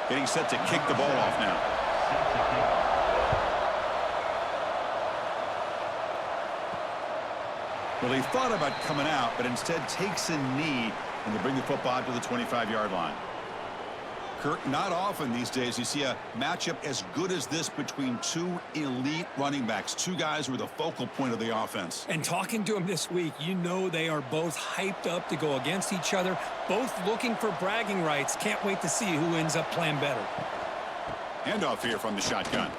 Getting set to kick the ball off now. Well, he thought about coming out, but instead takes a knee and they bring the football out to the 25-yard line. Kurt, not often these days you see a matchup as good as this between two elite running backs, two guys who are the focal point of the offense. And talking to them this week, you know they are both hyped up to go against each other, both looking for bragging rights. Can't wait to see who ends up playing better. Handoff here from the shotgun.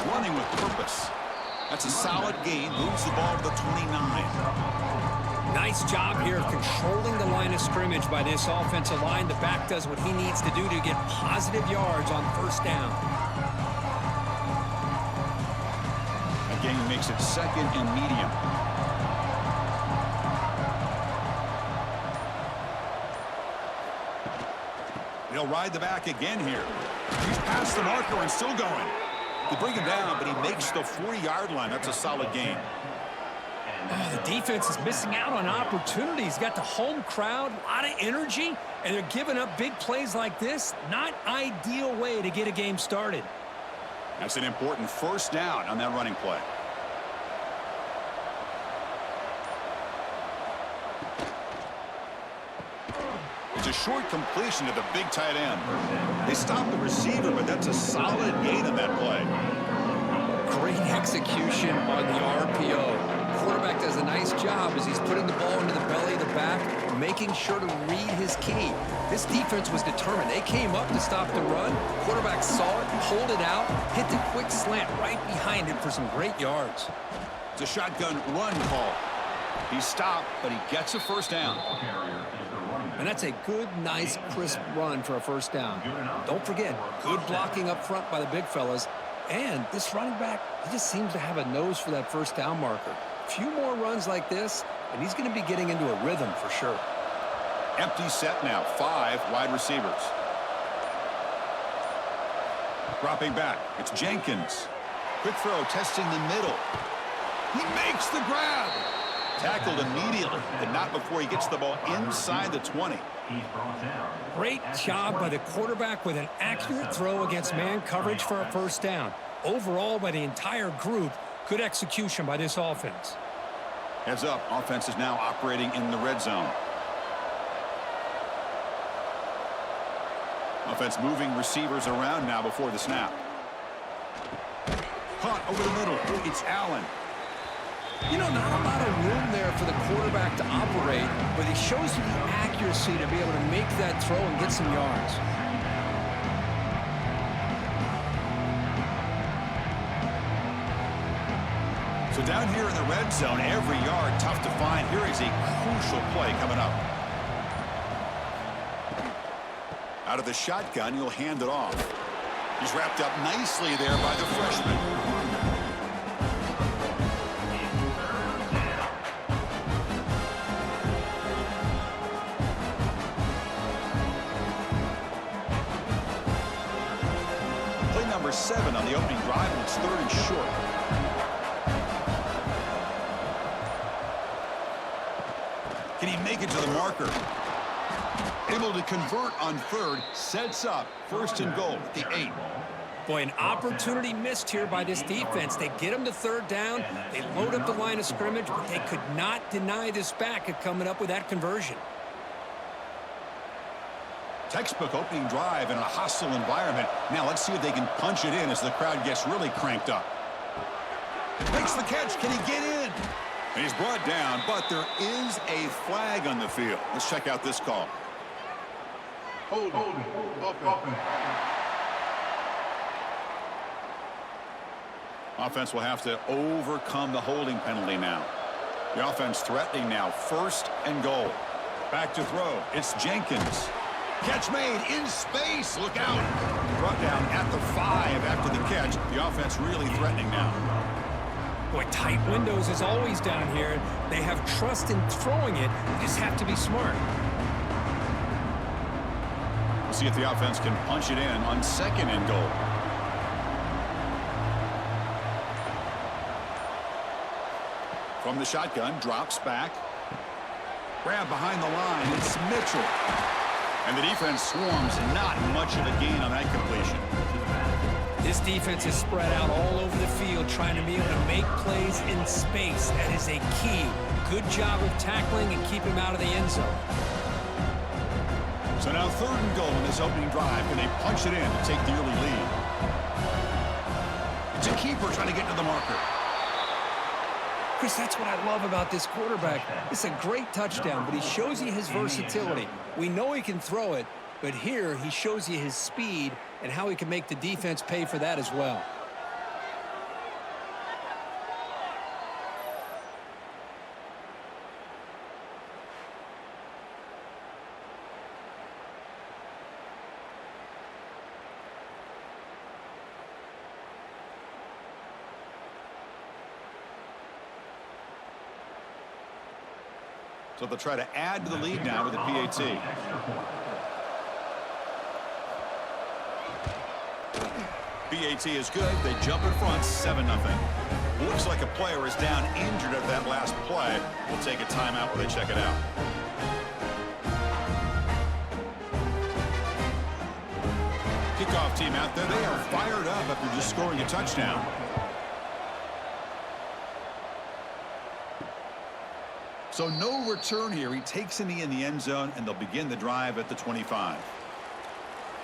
Running with purpose. That's a solid gain. Moves the ball to the 29. Nice job here of controlling the line of scrimmage by this offensive line. The back does what he needs to do to get positive yards on first down. Again, makes it second and medium. He'll ride the back again here. He's past the marker and still going. They bring him down, but he makes the 40-yard line. That's a solid gain. Oh, the defense is missing out on opportunities. Got the home crowd, a lot of energy, and they're giving up big plays like this. Not ideal way to get a game started. That's an important first down on that running play. It's a short completion to the big tight end. They stop the receiver, but that's a solid gain on that play. Great execution on the RPO. Quarterback does a nice job as he's putting the ball into the belly of the back, making sure to read his key. This defense was determined. They came up to stop the run. Quarterback saw it, pulled it out, hit the quick slant right behind it for some great yards. It's a shotgun run call. He stopped, but he gets a first down. And that's a good, nice, crisp run for a first down. Don't forget, good blocking up front by the big fellas. And this running back, he just seems to have a nose for that first down marker. A few more runs like this, and he's going to be getting into a rhythm for sure. Empty set now, 5 wide receivers. Dropping back, it's Jenkins. Quick throw, testing the middle. He makes the grab. Tackled immediately, but not before he gets the ball inside the 20. Great job by the quarterback with an accurate throw against man coverage for a first down. Overall, by the entire group, good execution by this offense. Heads up, offense is now operating in the red zone. Offense moving receivers around now before the snap. Caught over the middle. It's Allen. You know, not a lot of room there for the quarterback to operate, but he shows you the accuracy to be able to make that throw and get some yards. So down here in the red zone, every yard tough to find. Here is a crucial play coming up. Out of the shotgun, he'll hand it off. He's wrapped up nicely there by the freshman. Number 7 on the opening drive, and it's 3rd and short. Can he make it to the marker? Able to convert on 3rd, sets up 1st and goal at the 8. Boy, an opportunity missed here by this defense. They get him to 3rd down. They load up the line of scrimmage, but they could not deny this back of coming up with that conversion. Textbook opening drive in a hostile environment. Now let's see if they can punch it in as the crowd gets really cranked up. Makes the catch. Can he get in? And he's brought down, but there is a flag on the field. Let's check out this call. Hold it. Offense will have to overcome the holding penalty now. The offense threatening now. 1st and goal. Back to throw. It's Jenkins. Catch made in space. Look out. Brought down at the 5 after the catch. The offense really threatening now. Boy, tight windows is always down here. They have trust in throwing it. They just have to be smart. We'll see if the offense can punch it in on 2nd and goal. From the shotgun, drops back. Grab behind the line. It's Mitchell. And the defense swarms, not much of a gain on that completion. This defense is spread out all over the field, trying to be able to make plays in space. That is a key. Good job of tackling and keep him out of the end zone. So now 3rd and goal in this opening drive. Can they punch it in to take the early lead? It's a keeper trying to get to the marker. Chris, that's what I love about this quarterback. It's a great touchdown, but he shows you his versatility. We know he can throw it, but here he shows you his speed and how he can make the defense pay for that as well. So they'll try to add to the lead now with the PAT. PAT is good. They jump in front, 7-0. Looks like a player is down injured at that last play. We'll take a timeout while they check it out. Kickoff team out there. They are fired up after just scoring a touchdown. So no return here. He takes in the end zone, and they'll begin the drive at the 25.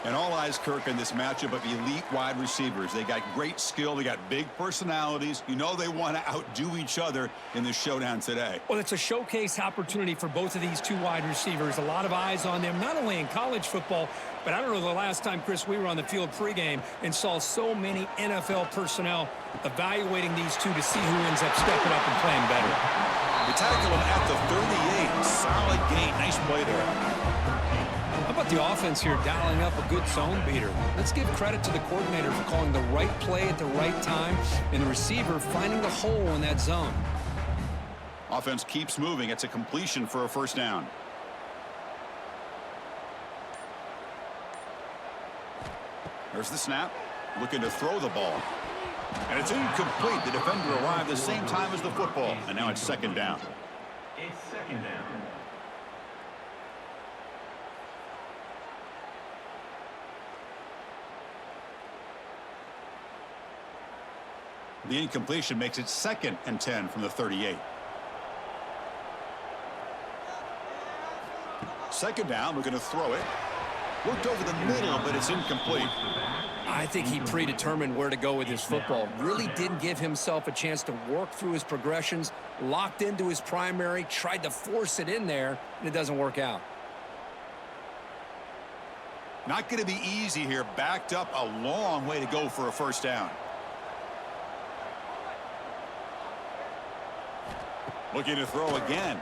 And all eyes, Kirk, in this matchup of elite wide receivers. They got great skill. They got big personalities. You know they want to outdo each other in this showdown today. Well, it's a showcase opportunity for both of these two wide receivers. A lot of eyes on them, not only in college football, but I don't know the last time, Chris, we were on the field pregame and saw so many NFL personnel evaluating these two to see who ends up stepping up and playing better. They tackle him at the 38. Solid gain. Nice play there. How about the offense here dialing up a good zone beater? Let's give credit to the coordinator for calling the right play at the right time and the receiver finding the hole in that zone. Offense keeps moving. It's a completion for a 1st down. There's the snap. Looking to throw the ball. And it's incomplete. The defender arrived the same time as the football. And now it's 2nd down. It's 2nd down. The incompletion makes it 2nd and 10 from the 38. 2nd down. We're going to throw it. Worked over the middle, but it's incomplete. I think he predetermined where to go with his football. Really didn't give himself a chance to work through his progressions, locked into his primary, tried to force it in there, and it doesn't work out. Not going to be easy here. Backed up a long way to go for a 1st down. Looking to throw again.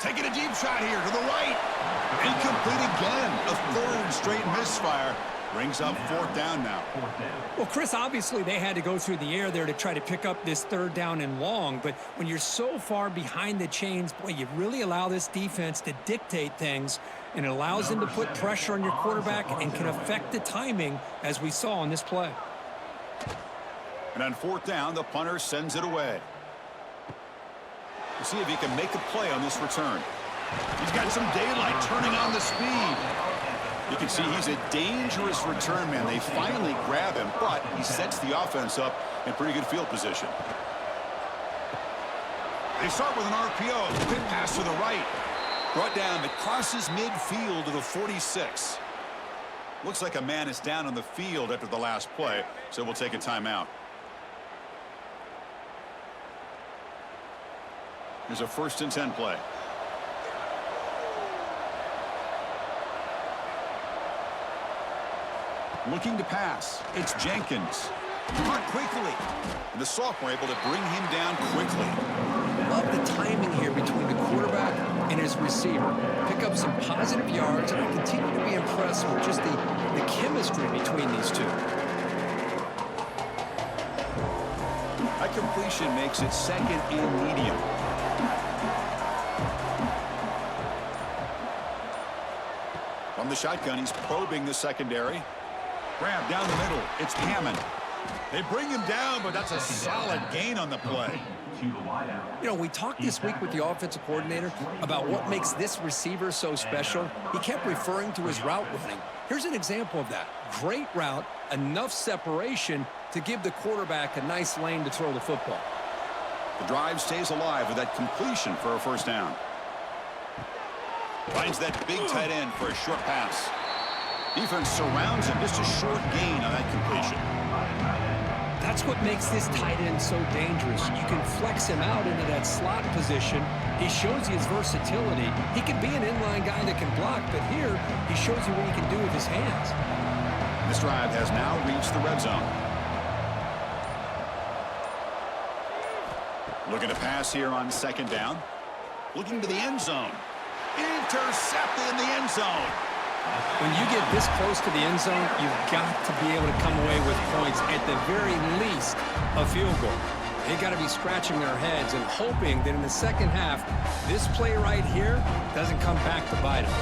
Taking a deep shot here to the right. Incomplete again. A 3rd straight misfire. Brings up 4th down now. Well, Chris, obviously they had to go through the air there to try to pick up this 3rd down and long, but when you're so far behind the chains, boy, you really allow this defense to dictate things, and it allows them to put pressure on your quarterback and can affect the timing, as we saw on this play. And on 4th down, the punter sends it away. We'll see if he can make a play on this return. He's got some daylight, turning on the speed. You can see he's a dangerous return man. They finally grab him, but he sets the offense up in pretty good field position. They start with an RPO. Quick pass to the right. Brought down. It crosses midfield to the 46. Looks like a man is down on the field after the last play, so we'll take a timeout. Here's a 1st and 10 play. Looking to pass. It's Jenkins. Caught quickly. And the sophomore able to bring him down quickly. Love the timing here between the quarterback and his receiver. Pick up some positive yards, and I continue to be impressed with just the chemistry between these two. That completion makes it 2nd and medium. From the shotgun, he's probing the secondary. Grab down the middle. It's Hammond. They bring him down, but that's a solid gain on the play. You know, we talked this week with the offensive coordinator about what makes this receiver so special. He kept referring to his route running. Here's an example of that. Great route, enough separation to give the quarterback a nice lane to throw the football. The drive stays alive with that completion for a first down. Finds that big tight end for a short pass. Defense surrounds him. Just a short gain on that completion. That's what makes this tight end so dangerous. You can flex him out into that slot position. He shows you his versatility. He can be an inline guy that can block, but here he shows you what he can do with his hands. This drive has now reached the red zone. Looking to pass here on second down. Looking to the end zone. Intercepted in the end zone. When you get this close to the end zone, you've got to be able to come away with points, at the very least, a field goal. They've got to be scratching their heads and hoping that in the second half, this play right here doesn't come back to bite them.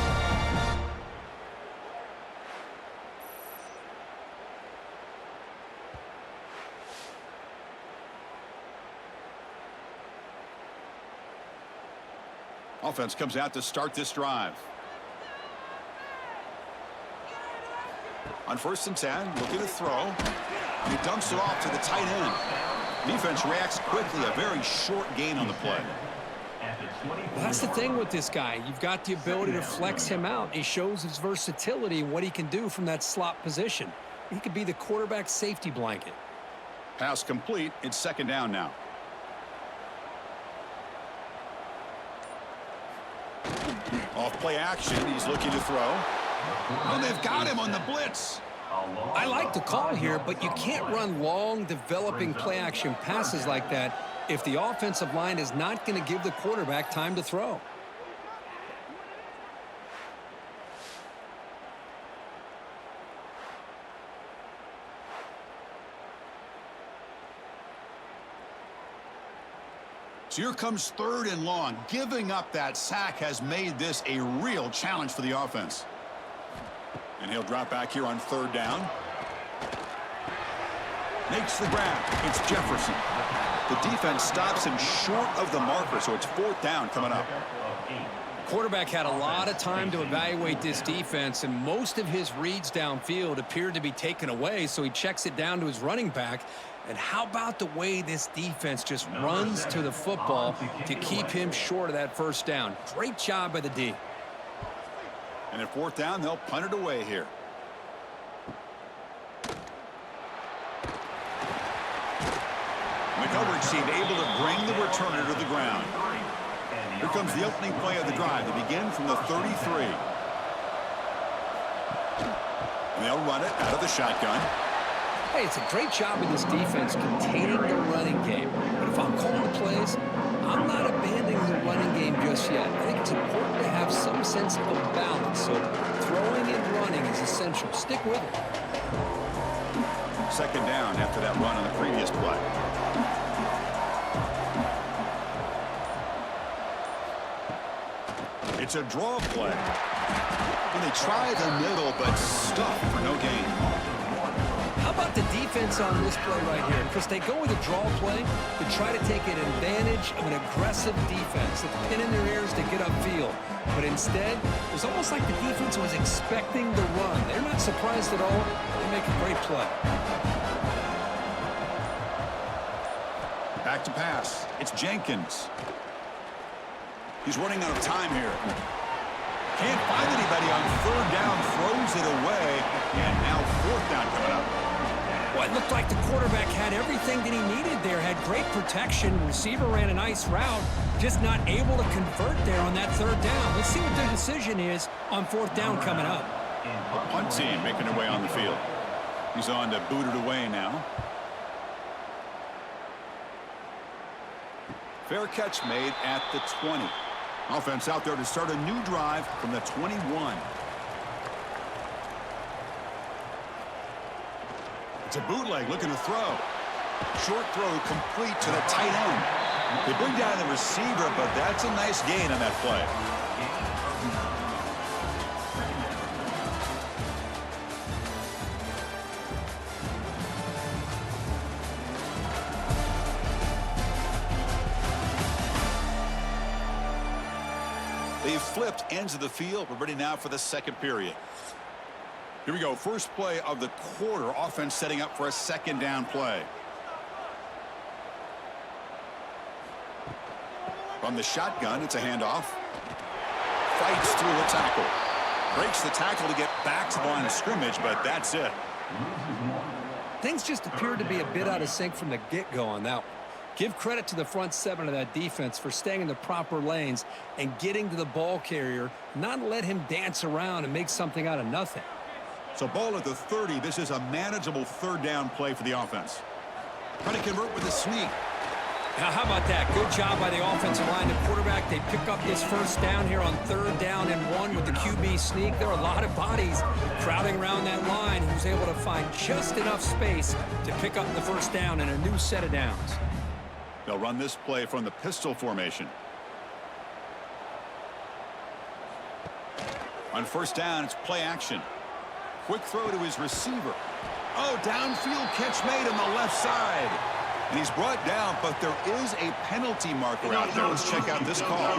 Offense comes out to start this drive. On 1st and 10, looking to throw. He dumps it off to the tight end. Defense reacts quickly, a very short gain on the play. Well, that's the thing with this guy. You've got the ability to flex him out. He shows his versatility and what he can do from that slot position. He could be the quarterback safety blanket. Pass complete. It's second down now. Off play action. He's looking to throw. And they've got him on the blitz. I like the call here, but you can't run long, developing play-action passes like that if the offensive line is not going to give the quarterback time to throw. So here comes 3rd and long. Giving up that sack has made this a real challenge for the offense. And he'll drop back here on 3rd down. Makes the grab. It's Jefferson. The defense stops him short of the marker, so it's 4th down coming up. Quarterback had a lot of time to evaluate this defense, and most of his reads downfield appeared to be taken away, so he checks it down to his running back. And how about the way this defense just runs to the football to keep him short of that first down? Great job by the D. And at 4th down, they'll punt it away here. McCovert seemed able to bring the returner to the ground. Here comes the opening play of the drive. They begin from the 33. And they'll run it out of the shotgun. Hey, it's a great job of this defense containing the running game. But if I'm calling plays, I'm not abandoning the running game just yet. I think it's important to have some sense of balance. So throwing and running is essential. Stick with it. Second down after that run on the previous play. It's a draw play. And they try the middle, but stuck for no gain. How about the defense on this play right here? Because they go with a draw play to try to take an advantage of an aggressive defense. It's a pin in their ears to get upfield. But instead, it was almost like the defense was expecting the run. They're not surprised at all. They make a great play. Back to pass. It's Jenkins. He's running out of time here. Can't find anybody on 3rd down. Throws it away. And now 4th down coming up. Well, it looked like the quarterback had everything that he needed there. Had great protection. Receiver ran a nice route. Just not able to convert there on that 3rd down. Let's see what their decision is on 4th down coming up. The punt team making their way on the field. He's on to boot it away now. Fair catch made at the 20. Offense out there to start a new drive from the 21. It's a bootleg looking to throw. Short throw complete to the tight end. They bring down the receiver, but that's a nice gain on that play. flipped ends of the field. We're ready now for the second period. Here we go. First play of the quarter. Offense setting up for a second down play. From the shotgun, it's a handoff. Fights through the tackle. Breaks the tackle to get back to the line of scrimmage, but that's it. Things just appeared to be a bit out of sync from the get-go on that one. Give credit to the front seven of that defense for staying in the proper lanes and getting to the ball carrier, not let him dance around and make something out of nothing. So ball at the 30. This is a manageable third down play for the offense. Trying to convert with a sneak. Now, how about that? Good job by the offensive line. The quarterback, they pick up this first down here on 3rd down and 1 with the QB sneak. There are a lot of bodies crowding around that line who's able to find just enough space to pick up the first down in a new set of downs. They'll run this play from the pistol formation. On first down, it's play action. Quick throw to his receiver. Oh, downfield catch made on the left side. And he's brought down, but there is a penalty marker out there. Let's check out this call.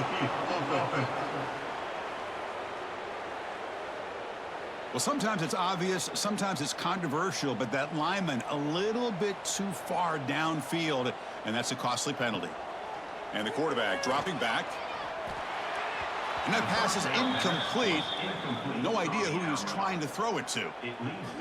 Well, sometimes it's obvious, sometimes it's controversial, but that lineman a little bit too far downfield, and that's a costly penalty. And the quarterback dropping back. And that pass is incomplete. No idea who he was trying to throw it to.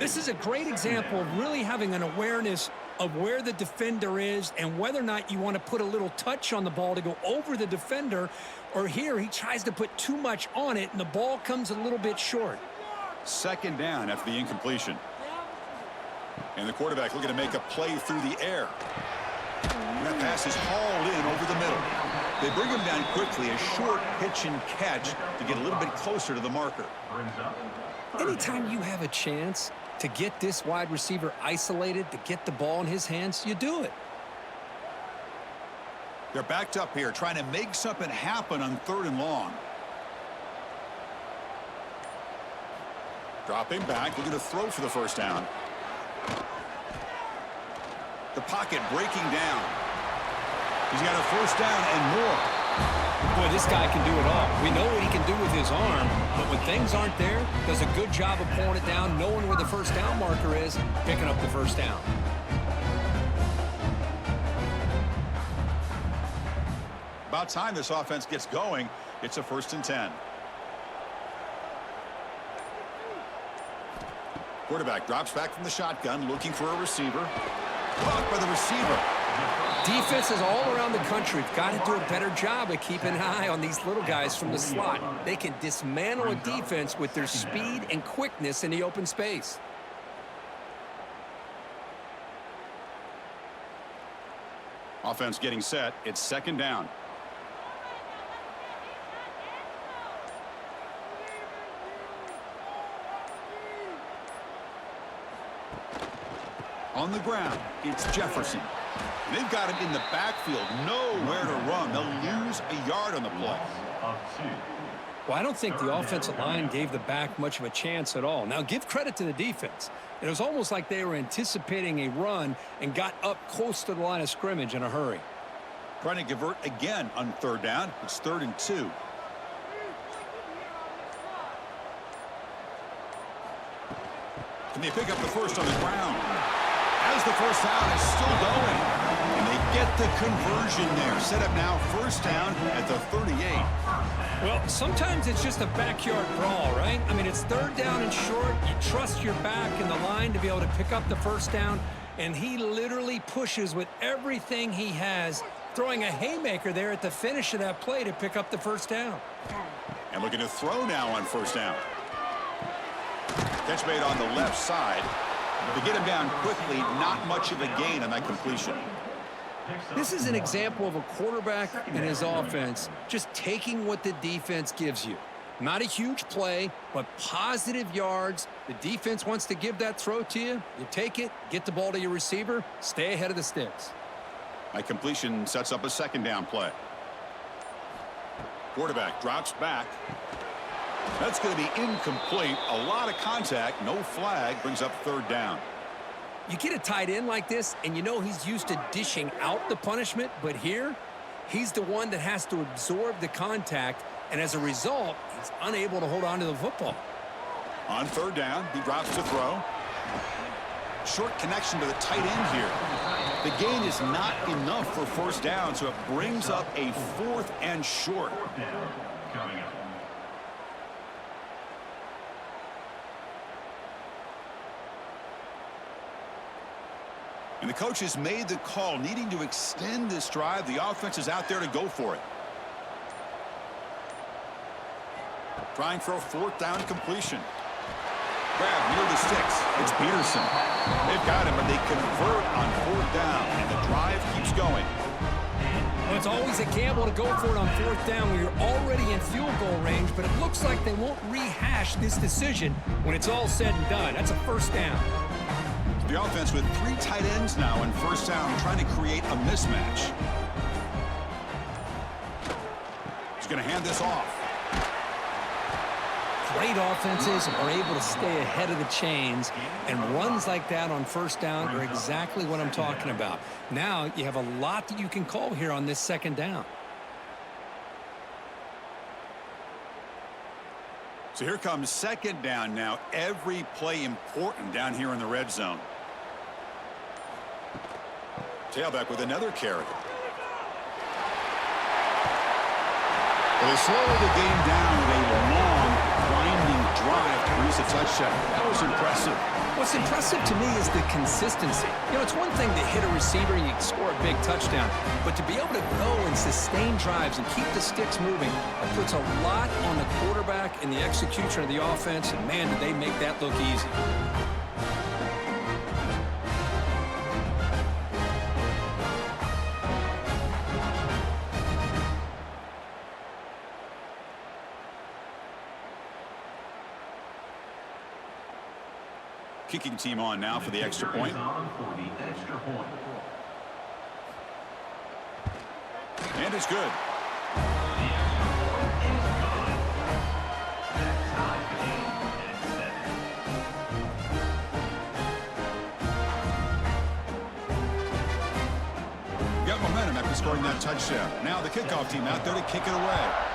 This is a great example of really having an awareness of where the defender is and whether or not you want to put a little touch on the ball to go over the defender, or here he tries to put too much on it and the ball comes a little bit short. Second down after the incompletion. And the quarterback looking to make a play through the air. And that pass is hauled in over the middle. They bring him down quickly, a short pitch and catch to get a little bit closer to the marker. Anytime you have a chance to get this wide receiver isolated, to get the ball in his hands, you do it. They're backed up here, trying to make something happen on 3rd and long. Dropping back, looking to throw for the first down. The pocket breaking down. He's got a first down and more. Boy, this guy can do it all. We know what he can do with his arm, but when things aren't there, does a good job of pulling it down, knowing where the first down marker is, picking up the first down. About time this offense gets going. It's a 1st and 10. Quarterback drops back from the shotgun, looking for a receiver. Caught by the receiver. Defenses all around the country have got to do a better job of keeping an eye on these little guys from the slot. They can dismantle a defense with their speed and quickness in the open space. Offense getting set. It's 2nd down. On the ground, it's Jefferson. And they've got him in the backfield, nowhere to run. They'll lose a yard on the play. Well, I don't think the offensive line gave the back much of a chance at all. Now, give credit to the defense. It was almost like they were anticipating a run and got up close to the line of scrimmage in a hurry. Trying to convert again on 3rd down. It's 3rd and 2. Can they pick up the first on the ground? As the first down is still going. And they get the conversion there. Set up now 1st down at the 38. Well, sometimes it's just a backyard brawl, right? I mean, it's 3rd down and short. You trust your back in the line to be able to pick up the first down. And he literally pushes with everything he has, throwing a haymaker there at the finish of that play to pick up the first down. And looking to throw now on 1st down. Catch made on the left side. To get him down quickly, not much of a gain on that completion. This is an example of a quarterback and his offense just taking what the defense gives you. Not a huge play, but positive yards. The defense wants to give that throw to you. You take it, get the ball to your receiver, stay ahead of the sticks. That completion sets up a 2nd down play. Quarterback drops back. That's going to be incomplete. A lot of contact, no flag, brings up 3rd down. You get a tight end like this, and you know he's used to dishing out the punishment, but here, he's the one that has to absorb the contact and as a result, he's unable to hold on to the football. On third down, he drops to throw. Short connection to the tight end here. The gain is not enough for first down, so it brings up a 4th and short. Fourth down coming up. And the coach has made the call, needing to extend this drive. The offense is out there to go for it. Trying for a 4th down completion. Grab near the sticks. It's Peterson. They've got him, but they convert on 4th down, and the drive keeps going. Well, it's always a gamble to go for it on 4th down when you're already in field goal range, but it looks like they won't rehash this decision when it's all said and done. That's a first down. The offense with 3 tight ends now in first down, trying to create a mismatch. He's going to hand this off. Great offenses are able to stay ahead of the chains, and runs like that on first down are exactly what I'm talking about. Now you have a lot that you can call here on this second down. So here comes second down now. Every play important down here in the red zone. Tailback with another carry. Well, they slow the game down with a long, winding drive to produce a touchdown. That was impressive. What's impressive to me is the consistency. You know, it's one thing to hit a receiver and you score a big touchdown, but to be able to go and sustain drives and keep the sticks moving, that puts a lot on the quarterback and the execution of the offense, and man, did they make that look easy. Kicking team on now for the extra point. And it's good. Got momentum after scoring that touchdown. Now the kickoff team out there to kick it away.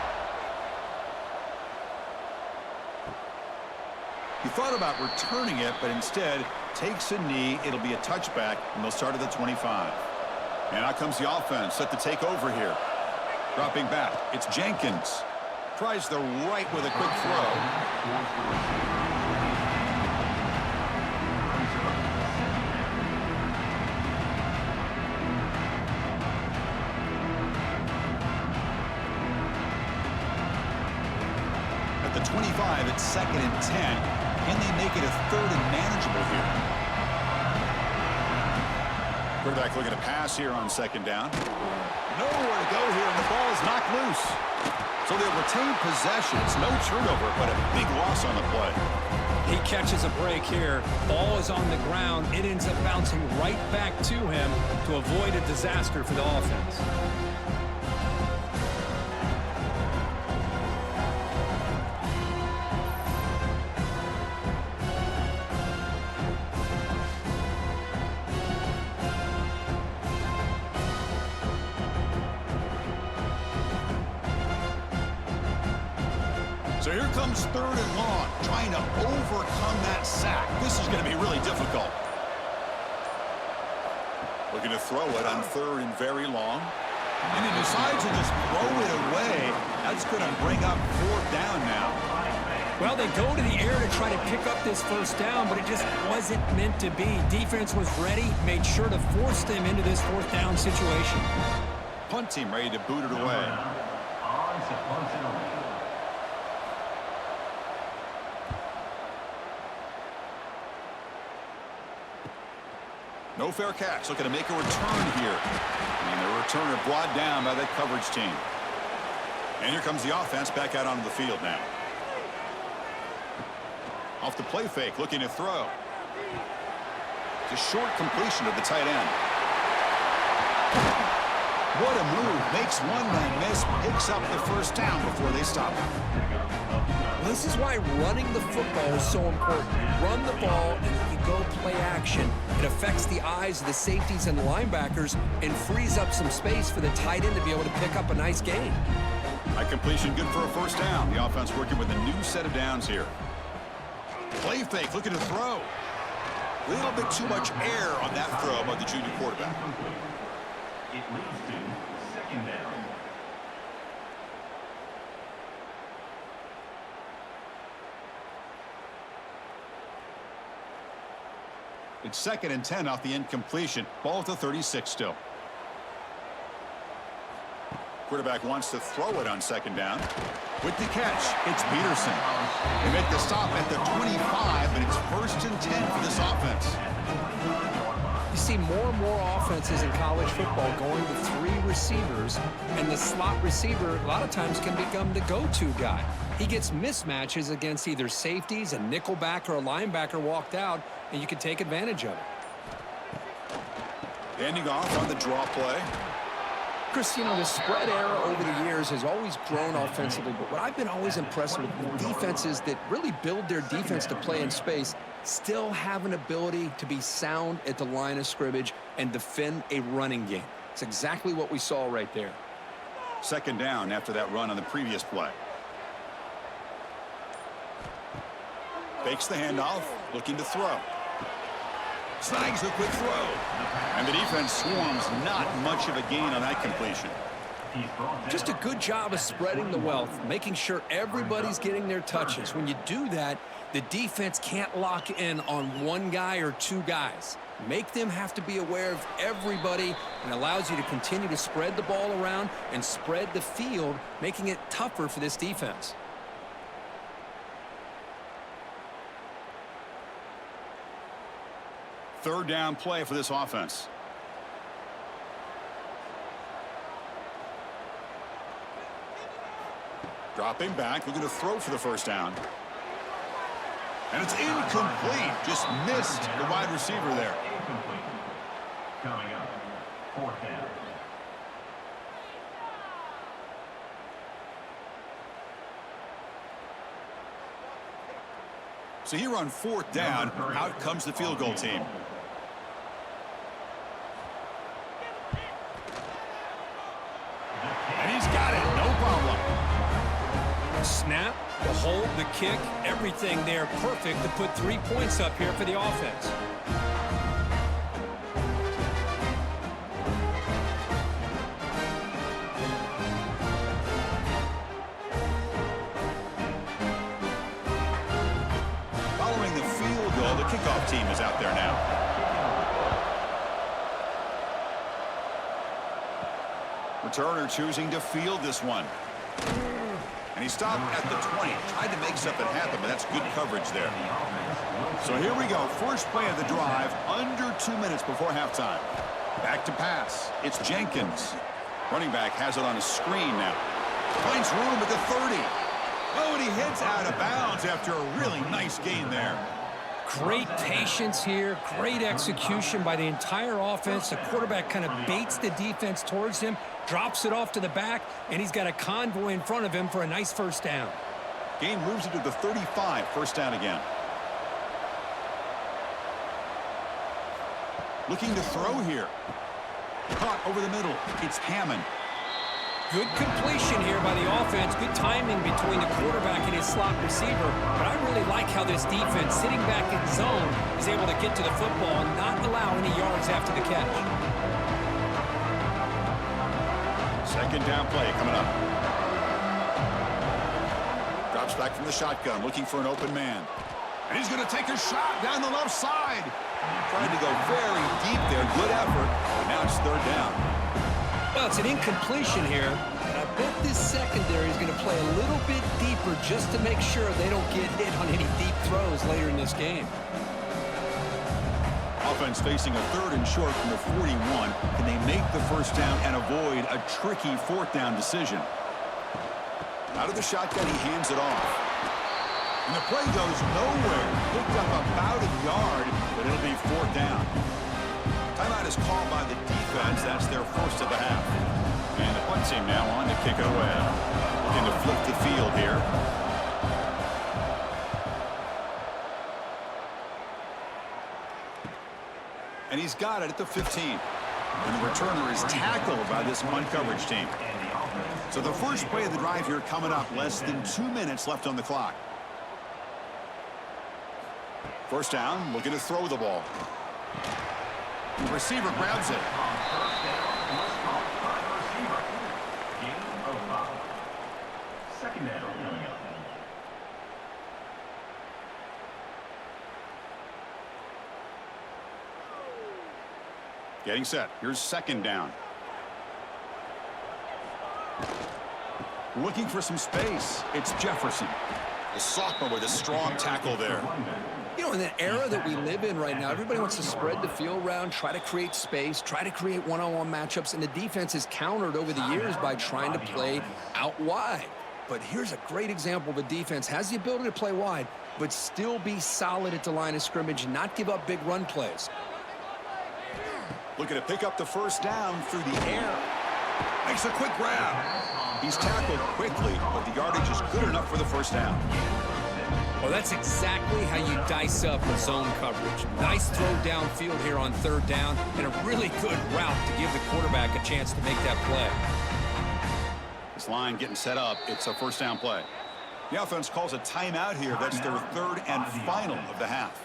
He thought about returning it, but instead takes a knee. It'll be a touchback, and they'll start at the 25. And out comes the offense, set to take over here. Dropping back, it's Jenkins. Tries the right with a quick throw. At the 25, it's 2nd and 10. Can they make it a 3rd and manageable here? Quarterback looking to pass here on 2nd down. Nowhere to go here, and the ball is knocked loose. So they'll retain possession. It's no turnover, but a big loss on the play. He catches a break here. Ball is on the ground. It ends up bouncing right back to him to avoid a disaster for the offense. So here comes 3rd and long, trying to overcome that sack. This is going to be really difficult. Looking to throw it on 3rd and very long. And he decides to just throw it away. That's going to bring up 4th down now. Well, they go to the air to try to pick up this first down, but it just wasn't meant to be. Defense was ready, made sure to force them into this 4th down situation. Punt team ready to boot it away. No fair catch. Looking to make a return here. And the returner brought down by that coverage team. And here comes the offense back out onto the field now. Off the play fake, looking to throw. It's a short completion to the tight end. What a move. Makes one man miss. Picks up the first down before they stop him. Well, this is why running the football is so important. Run the ball, and if you go play action, it affects the eyes of the safeties and the linebackers and frees up some space for the tight end to be able to pick up a nice gain. A completion good for a first down. The offense working with a new set of downs here. Play fake, looking to throw. A little bit too much air on that throw by the junior quarterback. It leads to second down. It's 2nd and 10 off the incompletion. Ball at the 36 still. Quarterback wants to throw it on 2nd down. With the catch, it's Peterson. They make the stop at the 25, but it's 1st and 10 for this offense. You see more and more offenses in college football going to 3 receivers, and the slot receiver a lot of times can become the go-to guy. He gets mismatches against either safeties, a nickelback, or a linebacker walked out, and you can take advantage of it. Handing off on the draw play. Chris, you know, the spread era over the years has always grown offensively, but what I've been always impressed with defenses that really build their defense to play in space still have an ability to be sound at the line of scrimmage and defend a running game. It's exactly what we saw right there. 2nd down after that run on the previous play. Fakes the handoff, looking to throw. Snags a quick throw. And the defense swarms, not much of a gain on that completion. Just a good job of spreading the wealth, making sure everybody's getting their touches. When you do that, the defense can't lock in on one guy or 2 guys. Make them have to be aware of everybody, and allows you to continue to spread the ball around and spread the field, making it tougher for this defense. Third down play for this offense. Dropping back, looking to throw for the first down. And it's incomplete. Just missed the wide receiver there. Incomplete. Coming up, 4th down. So here on 4th down, out comes the field goal team. And he's got it, no problem. Snap, the hold, the kick, everything there perfect to put 3 points up here for the offense. Following the field goal, the kickoff team is out there now. Returner choosing to field this one. And he stopped at the 20. Tried to make something happen, but that's good coverage there. So here we go. First play of the drive, under 2 minutes before halftime. Back to pass. It's Jenkins. Running back has it on a screen now. Finds room at the 30. Oh, and he heads out of bounds after a really nice gain there. Great patience here, great execution by the entire offense. The quarterback kind of baits the defense towards him, drops it off to the back, and he's got a convoy in front of him for a nice first down. Gain moves it to the 35, first down again. Looking to throw here. Caught over the middle. It's Hammond. Good completion here by the offense. Good timing between the quarterback and his slot receiver. But I really like how this defense, sitting back in zone, is able to get to the football and not allow any yards after the catch. Second down play coming up. Drops back from the shotgun, looking for an open man. And he's going to take a shot down the left side. Trying to go very deep there. Good effort. But now it's third down. Well, it's an incompletion here, and I bet this secondary is going to play a little bit deeper just to make sure they don't get hit on any deep throws later in this game. Offense facing a 3rd and short from the 41. Can they make the first down and avoid a tricky 4th down decision? Out of the shotgun, he hands it off. And the play goes nowhere. Picked up about a yard, but it'll be 4th down. Timeout is called by the defense. That's their first of the half. And the punt team now on to kick it away. Looking to flip the field here. And he's got it at the 15. And the returner is tackled by this punt coverage team. And the offense So the first play of the drive here coming up. Less than 2 minutes left on the clock. First down, looking to throw the ball. The receiver grabs it. Second down. Getting set. Here's second down. Looking for some space. It's Jefferson. The sophomore with a strong tackle there. You know, in the era that we live in right now, everybody wants to spread the field around, try to create space, try to create one-on-one matchups, and the defense has countered over the years by trying to play out wide. But here's a great example. The defense has the ability to play wide, but still be solid at the line of scrimmage and not give up big run plays. Looking to pick up the first down through the air. Makes a quick grab. He's tackled quickly, but the yardage is good enough for the first down. Well, that's exactly how you dice up zone coverage. Nice throw downfield here on third down, and a really good route to give the quarterback a chance to make that play. This line getting set up. It's a first down play. The offense calls a timeout here. That's their third and final of the half.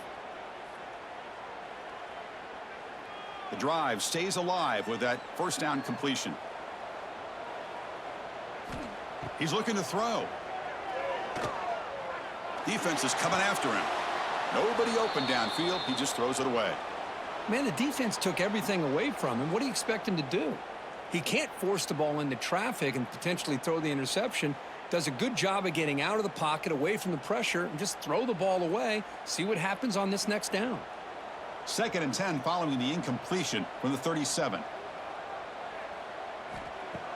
The drive stays alive with that first down completion. He's looking to throw. Defense is coming after him. Nobody open downfield. He just throws it away. Man, the defense took everything away from him. What do you expect him to do? He can't force the ball into traffic and potentially throw the interception. Does a good job of getting out of the pocket, away from the pressure, and just throw the ball away. See what happens on this next down. 2nd and 10 following the incompletion from the 37.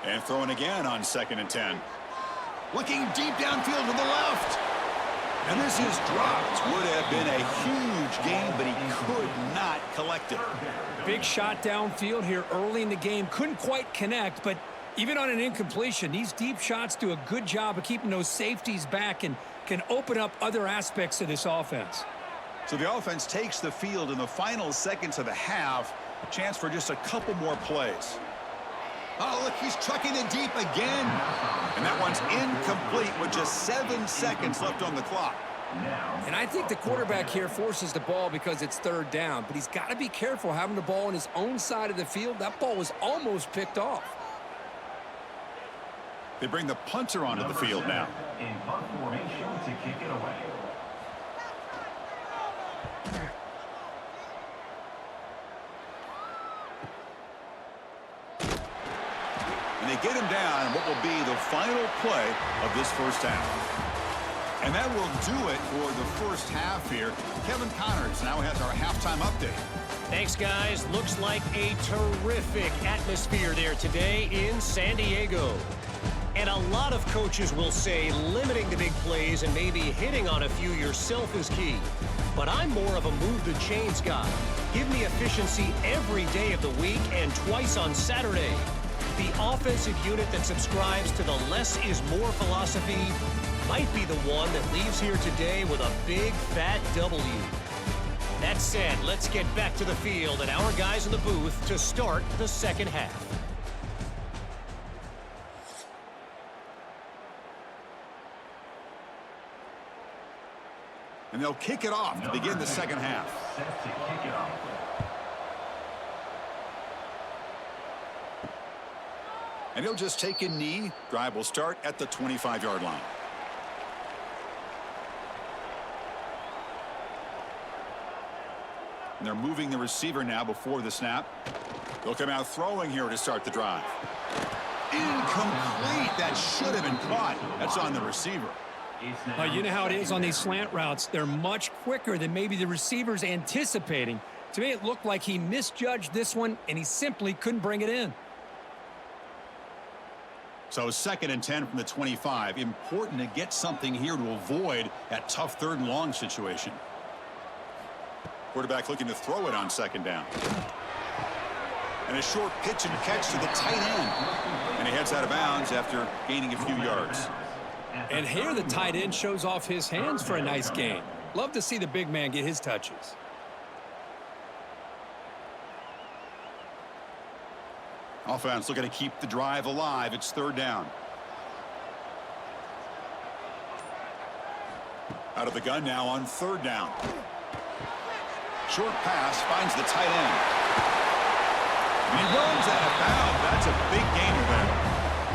And throwing again on 2nd and 10. Looking deep downfield to the left. And this is dropped. Would have been a huge gain, but he could not collect it. Big shot downfield here early in the game. Couldn't quite connect, but even on an incompletion, these deep shots do a good job of keeping those safeties back and can open up other aspects of this offense. So the offense takes the field in the final seconds of the half. A chance for just a couple more plays. Oh, look, he's chucking it deep again. And that one's incomplete with just 7 seconds left on the clock. And I think the quarterback here forces the ball because it's third down, but he's got to be careful having the ball on his own side of the field. That ball was almost picked off. They bring the punter onto the field now. In punt formation to kick it away. And they get him down in what will be the final play of this first half. And that will do it for the first half here. Kevin Connors now has our halftime update. Thanks, guys. Looks like a terrific atmosphere there today in San Diego. And a lot of coaches will say limiting the big plays and maybe hitting on a few yourself is key. But I'm more of a move the chains guy. Give me efficiency every day of the week and twice on Saturday. The offensive unit that subscribes to the less is more philosophy might be the one that leaves here today with a big fat W. That said, let's get back to the field and our guys in the booth to start the second half. And they'll kick it off to begin the second half. Set to kick it off. And he'll just take a knee. Drive will start at the 25-yard line. And they're moving the receiver now before the snap. They'll come out throwing here to start the drive. Incomplete. That should have been caught. That's on the receiver. You know how it is on these slant routes. They're much quicker than maybe the receiver's anticipating. To me, it looked like he misjudged this one, and he simply couldn't bring it in. So 2nd and 10 from the 25. Important to get something here to avoid that tough third and long situation. Quarterback looking to throw it on 2nd down. And a short pitch and catch to the tight end. And he heads out of bounds after gaining a few yards. And here the tight end shows off his hands for a nice gain. Love to see the big man get his touches. Offense looking to keep the drive alive. It's 3rd down. Out of the gun now on third down. Short pass finds the tight end. And he runs out of bounds. That's a big gainer there.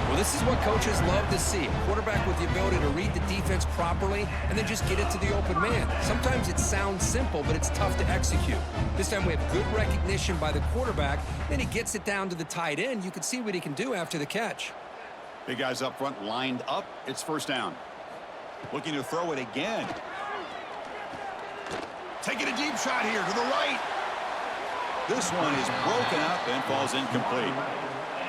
Well, this is what coaches love to see. A quarterback with the ability to read the defense properly and then just get it to the open man. Sometimes it sounds simple, but it's tough to execute. This time we have good recognition by the quarterback. Then he gets it down to the tight end. You can see what he can do after the catch. Big guys up front lined up. It's first down. Looking to throw it again. Taking a deep shot here to the right. This one is broken up and falls incomplete.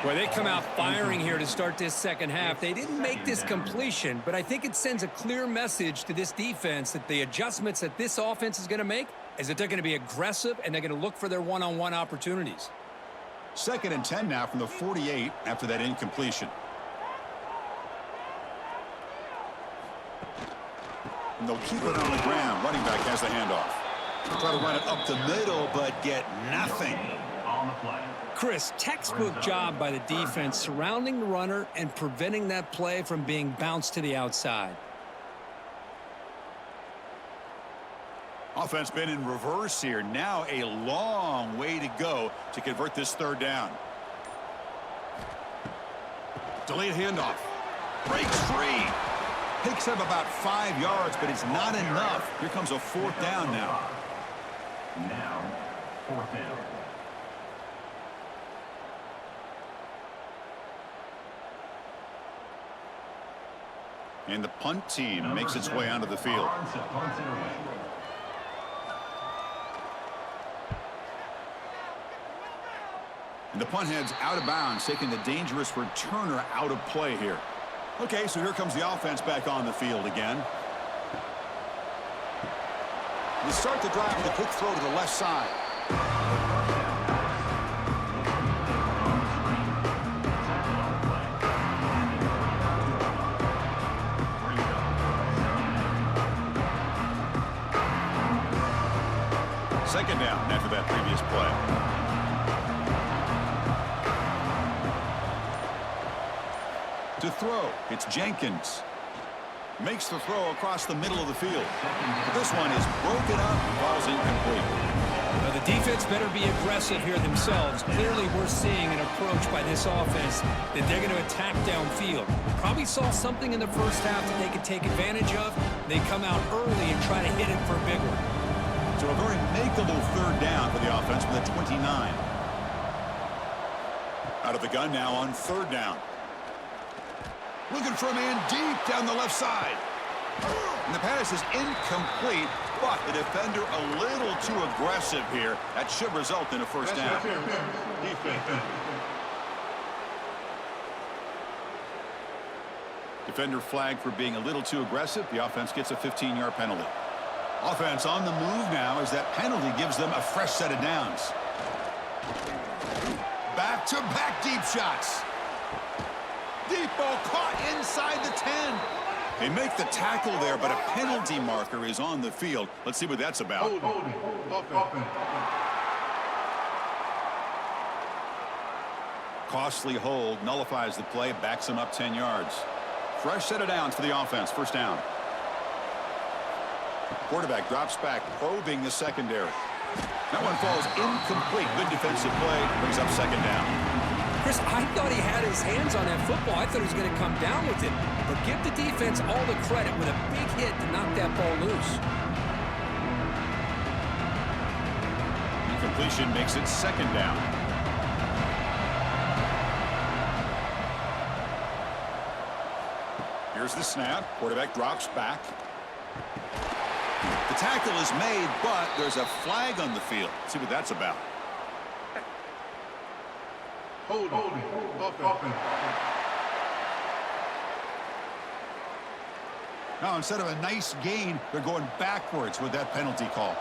Well, they come out firing here to start this second half. They didn't make this completion, but I think it sends a clear message to this defense that the adjustments that this offense is going to make is that they're going to be aggressive and they're going to look for their one-on-one opportunities. 2nd and 10 now from the 48 after that incompletion. And they'll keep it on the ground. Running back has the handoff. Try to run it up the middle, but get nothing. On the play. Chris, textbook job by the defense surrounding the runner and preventing that play from being bounced to the outside. Offense been in reverse here. Now a long way to go to convert this third down. Delayed handoff. Breaks free. Picks up about 5 yards, but it's not enough. Here comes a fourth down now. Now, 4th down. And the punt team makes its way onto the field. And the punt heads out of bounds, taking the dangerous returner out of play here. Okay, so here comes the offense back on the field again. They start the drive with a quick throw to the left side. Second down after that previous play. To throw, it's Jenkins. Makes the throw across the middle of the field. This one is broken up and falls incomplete. Now, the defense better be aggressive here themselves. Clearly, we're seeing an approach by this offense that they're going to attack downfield. Probably saw something in the first half that they could take advantage of. They come out early and try to hit it for a big one. So a very makeable third down for the offense with a 29. Out of the gun now on third down. Looking for a man deep down the left side. And the pass is incomplete, but the defender a little too aggressive here. That should result in a first down. Defender flagged for being a little too aggressive. The offense gets a 15-yard penalty. Offense on the move now as that penalty gives them a fresh set of downs. Back-to-back deep shots. Deep ball caught inside the 10. They make the tackle there, but a penalty marker is on the field. Let's see what that's about. Costly hold, nullifies the play, backs him up 10 yards. Fresh set of downs for the offense, first down. Quarterback drops back, probing the secondary. That one falls incomplete. Good defensive play, brings up second down. Chris, I thought he had his hands on that football. I thought he was going to come down with it. But give the defense all the credit with a big hit to knock that ball loose. Incompletion makes it second down. Here's the snap. Quarterback drops back. The tackle is made, but there's a flag on the field. Let's see what that's about. Now, instead of a nice gain, they're going backwards with that penalty call.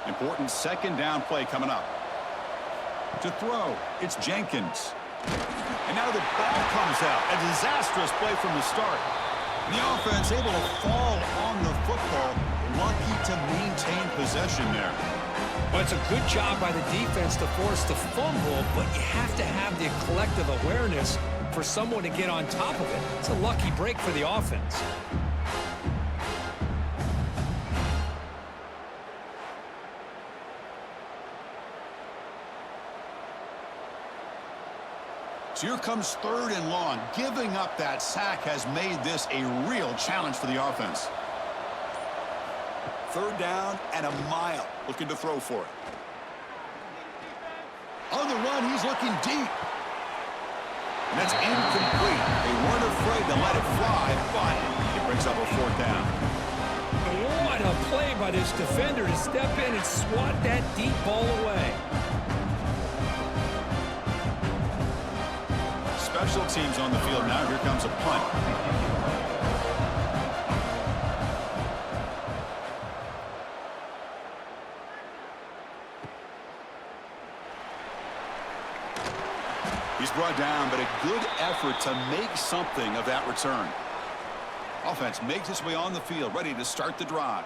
Important second down play coming up. To throw, it's Jenkins. And now the ball comes out. A disastrous play from the start. And the offense able to fall on the football. Lucky to maintain possession there. Well, it's a good job by the defense to force the fumble, but you have to have the collective awareness for someone to get on top of it. It's a lucky break for the offense. So here comes 3rd and long. Giving up that sack has made this a real challenge for the offense. 3rd down and a mile. Looking to throw for it. On the run, he's looking deep. And that's incomplete. They weren't afraid to let it fly, but it brings up a 4th down. What a play by this defender to step in and swat that deep ball away. Special teams on the field now. Here comes a punt. He's brought down, but a good effort to make something of that return. Offense makes its way on the field, ready to start the drive.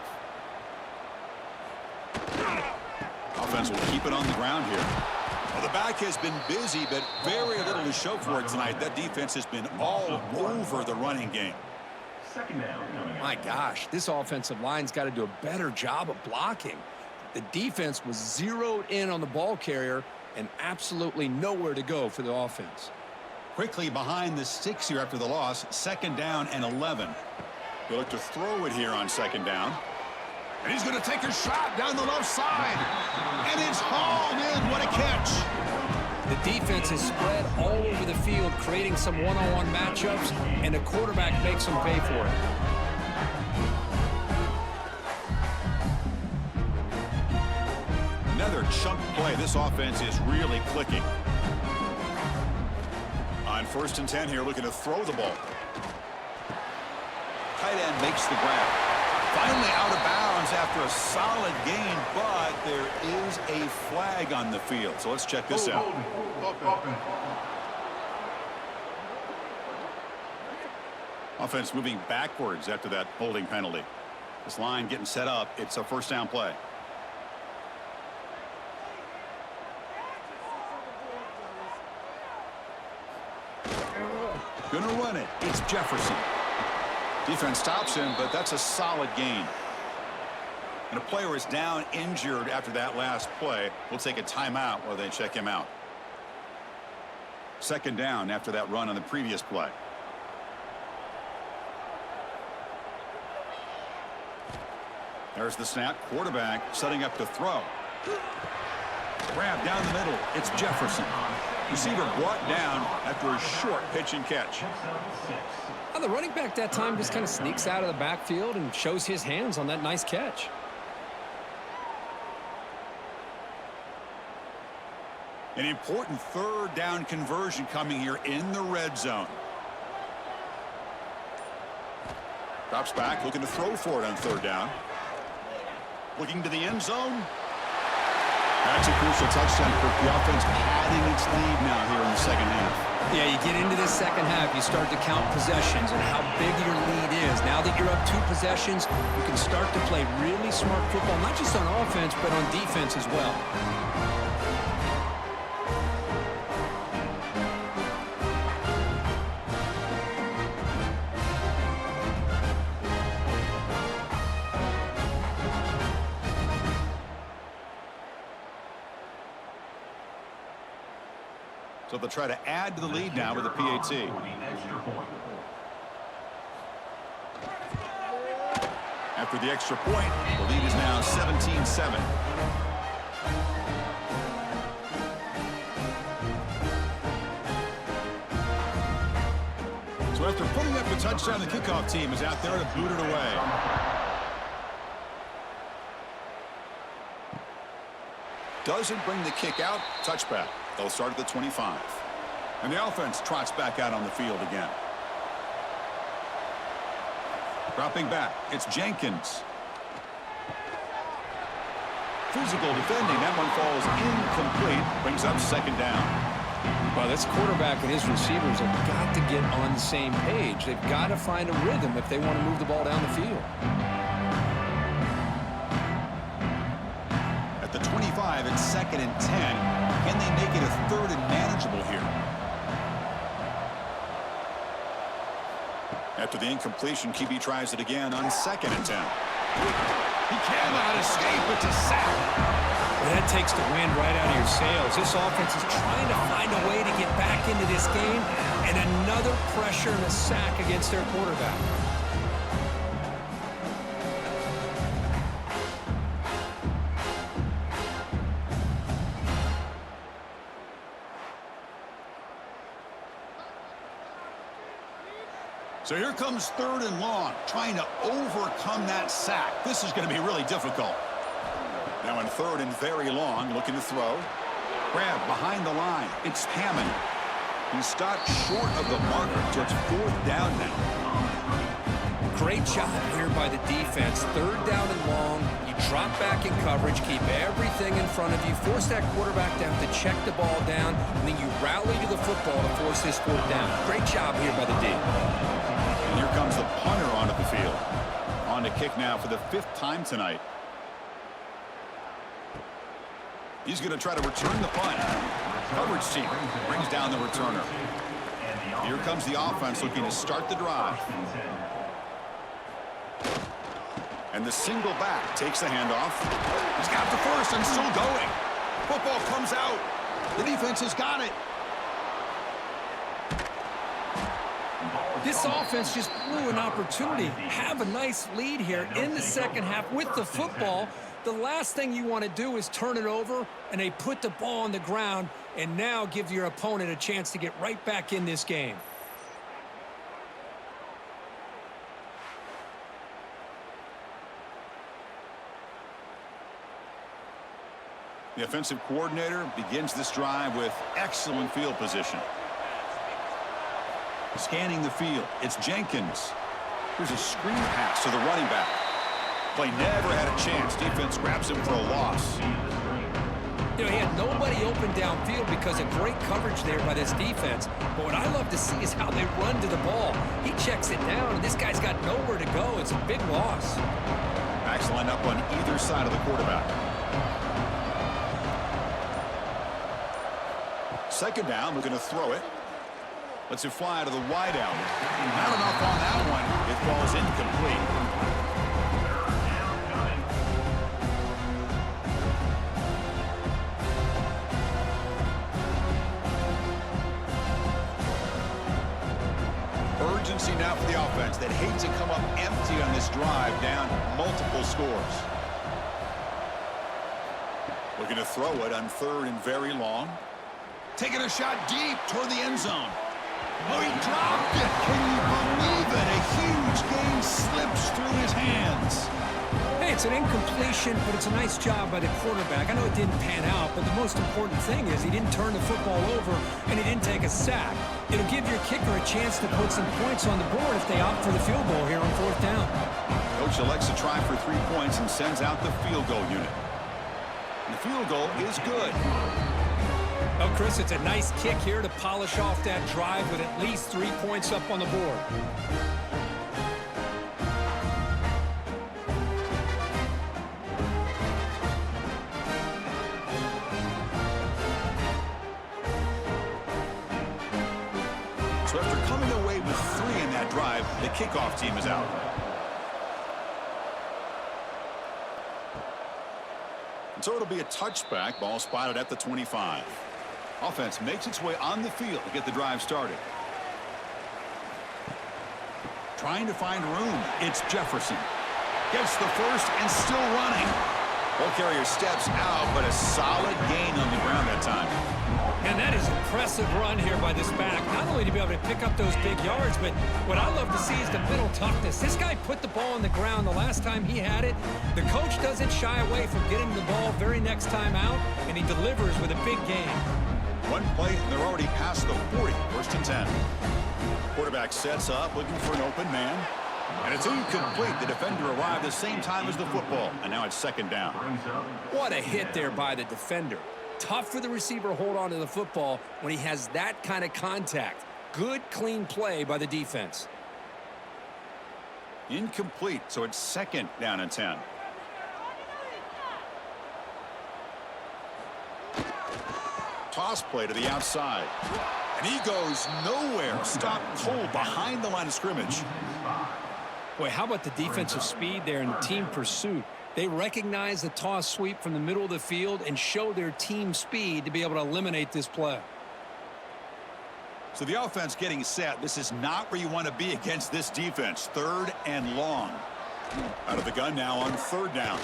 Offense will keep it on the ground here. Well, the back has been busy, but very little to show for it tonight. That defense has been all over the running game. 2nd down. My gosh, this offensive line's got to do a better job of blocking. The defense was zeroed in on the ball carrier and absolutely nowhere to go for the offense. Quickly behind the sticks here after the loss. 2nd down and 11. He'll look to throw it here on 2nd down. And he's going to take a shot down the left side. And it's hauled in. What a catch. The defense is spread all over the field, creating some one-on-one matchups, and the quarterback makes them pay for it. Another chunk play. This offense is really clicking. On 1st and 10 here, looking to throw the ball. Tight end makes the grab. Finally out of bounds after a solid gain, but there is a flag on the field. So let's check this out. Offense moving backwards after that holding penalty. This line getting set up. It's a 1st down play. Gonna run it. It's Jefferson. Defense stops him, but that's a solid gain. And a player is down injured after that last play. We'll take a timeout while they check him out. 2nd down after that run on the previous play. There's the snap. Quarterback setting up to throw. Grab down the middle. It's Jefferson. Receiver brought down after a short pitch and catch. The running back that time just kind of sneaks out of the backfield and shows his hands on that nice catch. An important 3rd down conversion coming here in the red zone. Drops back, looking to throw for it on 3rd down. Looking to the end zone. That's a crucial touchdown for the offense, padding its lead now here in the 2nd half. Yeah, you get into this 2nd half, you start to count possessions and how big your lead is. Now that you're up 2 possessions, you can start to play really smart football, not just on offense, but on defense as well. So they'll try to add to the lead now with a PAT. After the extra point, the lead is now 17-7. So after putting up the touchdown, the kickoff team is out there to boot it away. Doesn't bring the kick out. Touchback. They'll start at the 25. And the offense trots back out on the field again. Dropping back. It's Jenkins. Physical defending. That one falls incomplete. Brings up 2nd down. Well, this quarterback and his receivers have got to get on the same page. They've got to find a rhythm if they want to move the ball down the field. At the 25, it's 2nd and 10. Can they make it a 3rd and manageable here? After the incompletion, QB tries it again on 2nd and 10. He cannot escape. It's a sack. That that takes the wind right out of your sails. This offense is trying to find a way to get back into this game, and another pressure and a sack against their quarterback. So here comes 3rd and long, trying to overcome that sack. This is going to be really difficult. Now in 3rd and very long, looking to throw. Grab behind the line. It's Hammond. He stopped short of the marker, so it's 4th down now. Great job here by the defense. 3rd down and long. You drop back in coverage, keep everything in front of you, force that quarterback to have to check the ball down, and then you rally to the football to force this 4th down. Great job here by the D. And here comes the punter onto the field. On to kick now for the 5th time tonight. He's going to try to return the punt. Coverage team brings down the returner. Here comes the offense looking to start the drive. And the single back takes the handoff. He's got the first and still going. Football comes out. The defense has got it. This offense just blew an opportunity. Have a nice lead here in the second half with the football. The last thing you want to do is turn it over, and they put the ball on the ground and now give your opponent a chance to get right back in this game. The offensive coordinator begins this drive with excellent field position. Scanning the field, it's Jenkins. Here's a screen pass to the running back. Play never had a chance. Defense grabs him for a loss. You know, he had nobody open downfield because of great coverage there by this defense. But what I love to see is how they run to the ball. He checks it down, and this guy's got nowhere to go. It's a big loss. Backs line up on either side of the quarterback. 2nd down, we're going to throw it. Lets it fly to the wide out. Not enough on that one. It falls incomplete. Urgency now for the offense that hates to come up empty on this drive, down multiple scores. Looking to throw it on 3rd and very long. Taking a shot deep toward the end zone. Oh, he dropped it. Can you believe it? A huge gain slips through his hands. Hey, it's an incompletion, but it's a nice job by the quarterback. I know it didn't pan out, but the most important thing is he didn't turn the football over and he didn't take a sack. It'll give your kicker a chance to put some points on the board if they opt for the field goal here on 4th down. Coach elects to try for 3 points and sends out the field goal unit. And the field goal is good. Well, Chris, it's a nice kick here to polish off that drive with at least 3 points up on the board. So after coming away with 3 in that drive, the kickoff team is out. And so it'll be a touchback. Ball spotted at the 25. Offense makes its way on the field to get the drive started. Trying to find room. It's Jefferson. Gets the first and still running. Ball carrier steps out, but a solid gain on the ground that time. And that is an impressive run here by this back. Not only to be able to pick up those big yards, but what I love to see is the mental toughness. This guy put the ball on the ground the last time he had it. The coach doesn't shy away from getting the ball very next time out, and he delivers with a big game. One play, and they're already past the 40. 1st and 10. Quarterback sets up, looking for an open man. And it's incomplete. The defender arrived the same time as the football, and now it's 2nd down. What a hit there by the defender. Tough for the receiver to hold on to the football when he has that kind of contact. Good, clean play by the defense. Incomplete, so it's 2nd down and 10. Toss play to the outside. And he goes nowhere. Stopped cold behind the line of scrimmage. Boy, how about the defensive speed there and the team pursuit? They recognize the toss sweep from the middle of the field and show their team speed to be able to eliminate this play. So the offense getting set. This is not where you want to be against this defense. 3rd and long. Out of the gun now on 3rd down.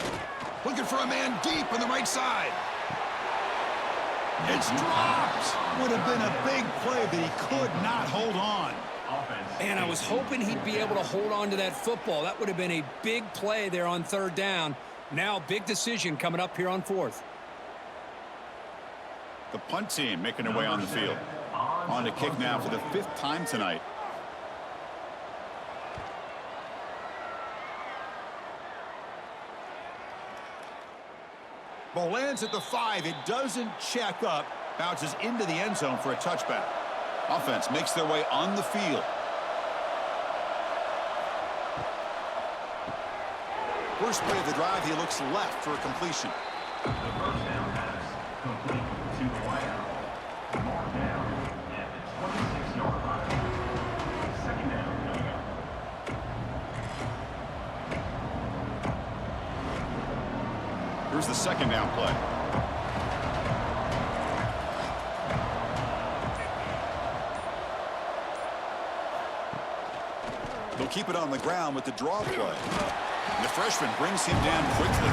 Looking for a man deep on the right side. It's dropped. Would have been a big play, but he could not hold on. And I was hoping he'd be able to hold on to that football. That would have been a big play there on 3rd down. Now, big decision coming up here on 4th. The punt team making their way on the field. On to kick now for the 5th time tonight. Ball lands at the 5. It doesn't check up. Bounces into the end zone for a touchback. Offense makes their way on the field. First play of the drive, he looks left for a completion. The first down pass complete to the wideout. Mark down at the 26-yard line. Second down coming up. Here's the second down play. They'll keep it on the ground with the draw play. And the freshman brings him down quickly.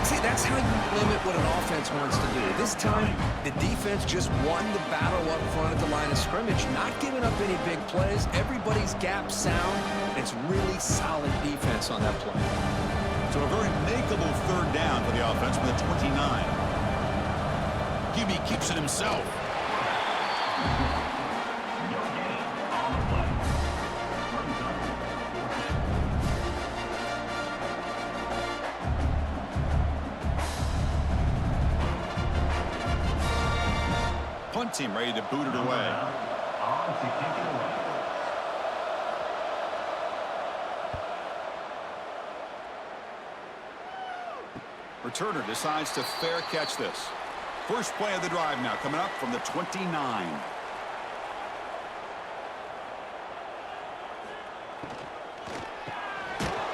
See, that's how you limit what an offense wants to do. This time, the defense just won the battle up front at the line of scrimmage, not giving up any big plays. Everybody's gap sound. It's really solid defense on that play. So a very makeable 3rd down for the offense with a 29. QB keeps it himself. Punt team ready to boot it away. Returner decides to fair catch this. First play of the drive now coming up from the 29.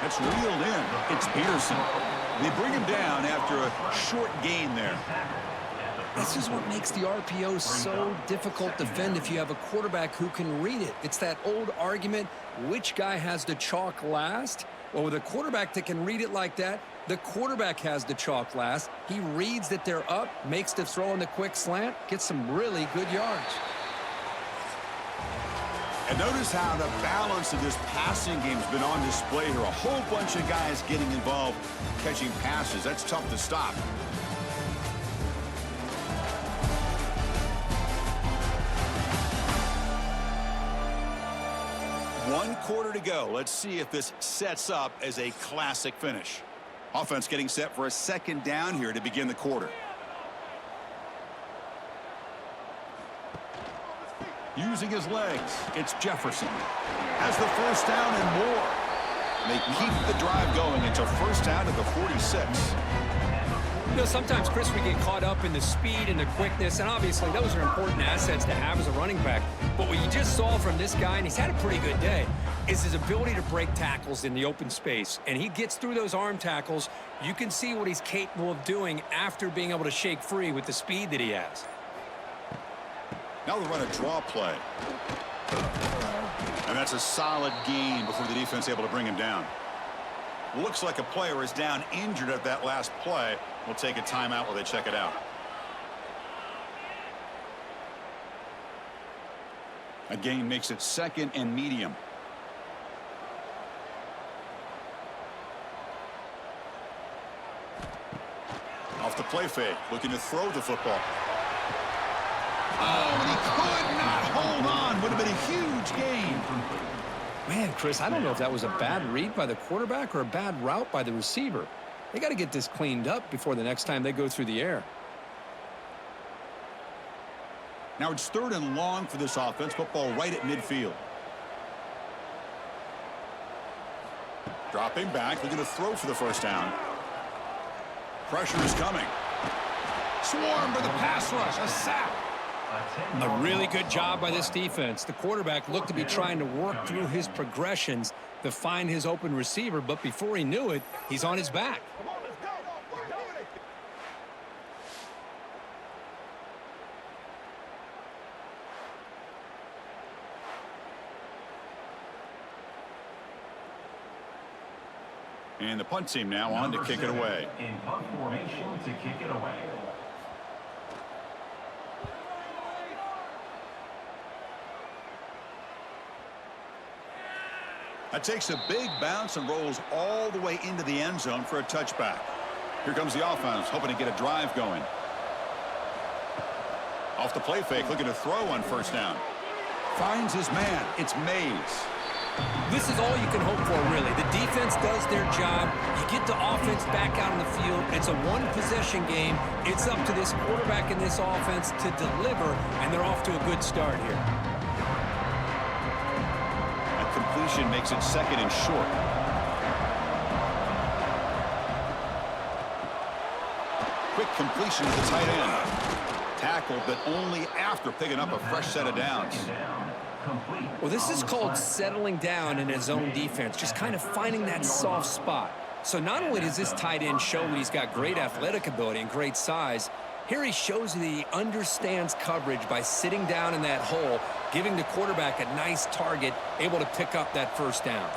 That's reeled in. It's Peterson. They bring him down after a short gain there. This is what makes the RPO so difficult to defend if you have a quarterback who can read it. It's that old argument, which guy has the chalk last? Well, with a quarterback that can read it like that, the quarterback has the chalk last. He reads that they're up, makes the throw in the quick slant, gets some really good yards. And notice how the balance of this passing game has been on display here. A whole bunch of guys getting involved, catching passes. That's tough to stop. One quarter to go. Let's see if this sets up as a classic finish. Offense getting set for a 2nd down here to begin the quarter. Using his legs, it's Jefferson. Has the first down and more. They keep the drive going until first down at the 46. You know, sometimes, Chris, we get caught up in the speed and the quickness, and obviously those are important assets to have as a running back. But what you just saw from this guy, and he's had a pretty good day, is his ability to break tackles in the open space. And he gets through those arm tackles. You can see what he's capable of doing after being able to shake free with the speed that he has. Now they'll run a draw play. And that's a solid gain before the defense is able to bring him down. Looks like a player is down injured at that last play. We'll take a timeout while they check it out. A gain makes it 2nd and medium. Off the play fake, looking to throw the football. Oh, and he could not hold on. Would have been a huge gain. Man, Chris, I don't know if that was a bad read by the quarterback or a bad route by the receiver. They got to get this cleaned up before the next time they go through the air. Now it's 3rd and long for this offense. Football right at midfield. Dropping back, looking to throw for the first down. Pressure is coming. Swarmed by the pass rush, a sack. A really good job by this defense. The quarterback looked to be trying to work through his progressions to find his open receiver, but before he knew it, he's on his back. And the punt team now on to kick it away. In punt formation to kick it away. That takes a big bounce and rolls all the way into the end zone for a touchback. Here comes the offense, hoping to get a drive going. Off the play fake, looking to throw on first down. Finds his man. It's Mays. This is all you can hope for, really. The defense does their job. You get the offense back out on the field. It's a one-possession game. It's up to this quarterback and this offense to deliver, and they're off to a good start here. That completion makes it second and short. Quick completion to the tight end. Tackled, but only after picking up a fresh set of downs. Well, this is called settling down in his own defense, just kind of finding that soft spot. So not only does this tight end show that he's got great athletic ability and great size, here he shows that he understands coverage by sitting down in that hole, giving the quarterback a nice target, able to pick up that first down.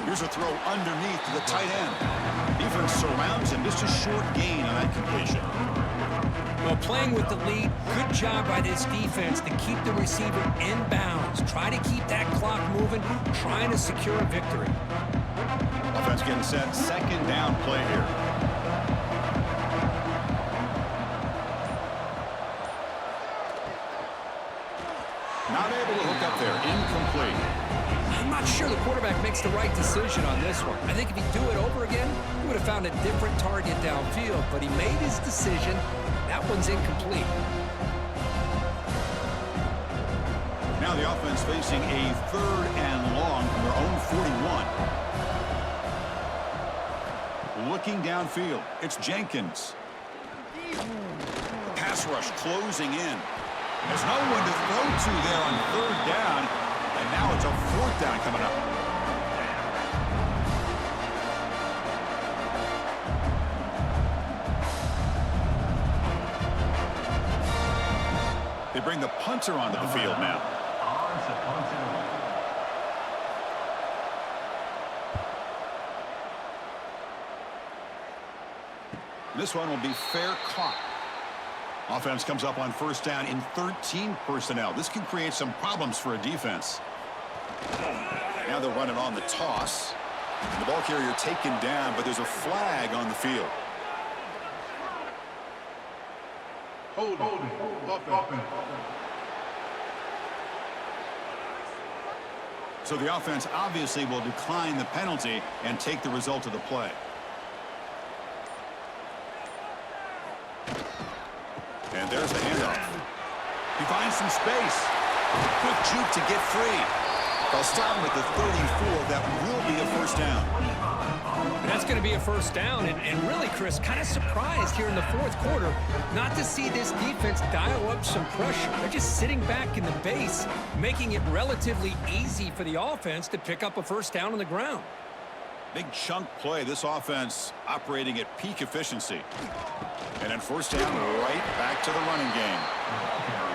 Here's a throw underneath to the tight end. Defense surrounds him. Just a short gain on that completion. Well, playing with the lead, good job by this defense to keep the receiver in bounds. Try to keep that clock moving, trying to secure a victory. Offense getting set. Second down play here. Not able to hook up there. Incomplete. I'm not sure the quarterback makes the right decision on this one. I think if he'd do it over again, he would have found a different target downfield, but he made his decision. That one's incomplete. Now the offense facing a third and long from their own 41. Looking downfield, it's Jenkins. Pass rush closing in. There's no one to throw to there on third down, and now it's a fourth down coming up. They bring the punter onto the field now. On to punt it away. This one will be fair caught. Offense comes up on first down in 13 personnel. This can create some problems for a defense. Now they're running on the toss. The ball carrier taken down, but there's a flag on the field. Hold it. So the offense obviously will decline the penalty and take the result of the play. And there's the handoff. He finds some space. Quick juke to get free. They'll stop him at the 34. That will be a first down. And that's going to be a first down. And really, Chris, kind of surprised here in the fourth quarter not to see this defense dial up some pressure. They're just sitting back in the base, making it relatively easy for the offense to pick up a first down on the ground. Big chunk play. This offense operating at peak efficiency. And then first down, right back to the running game.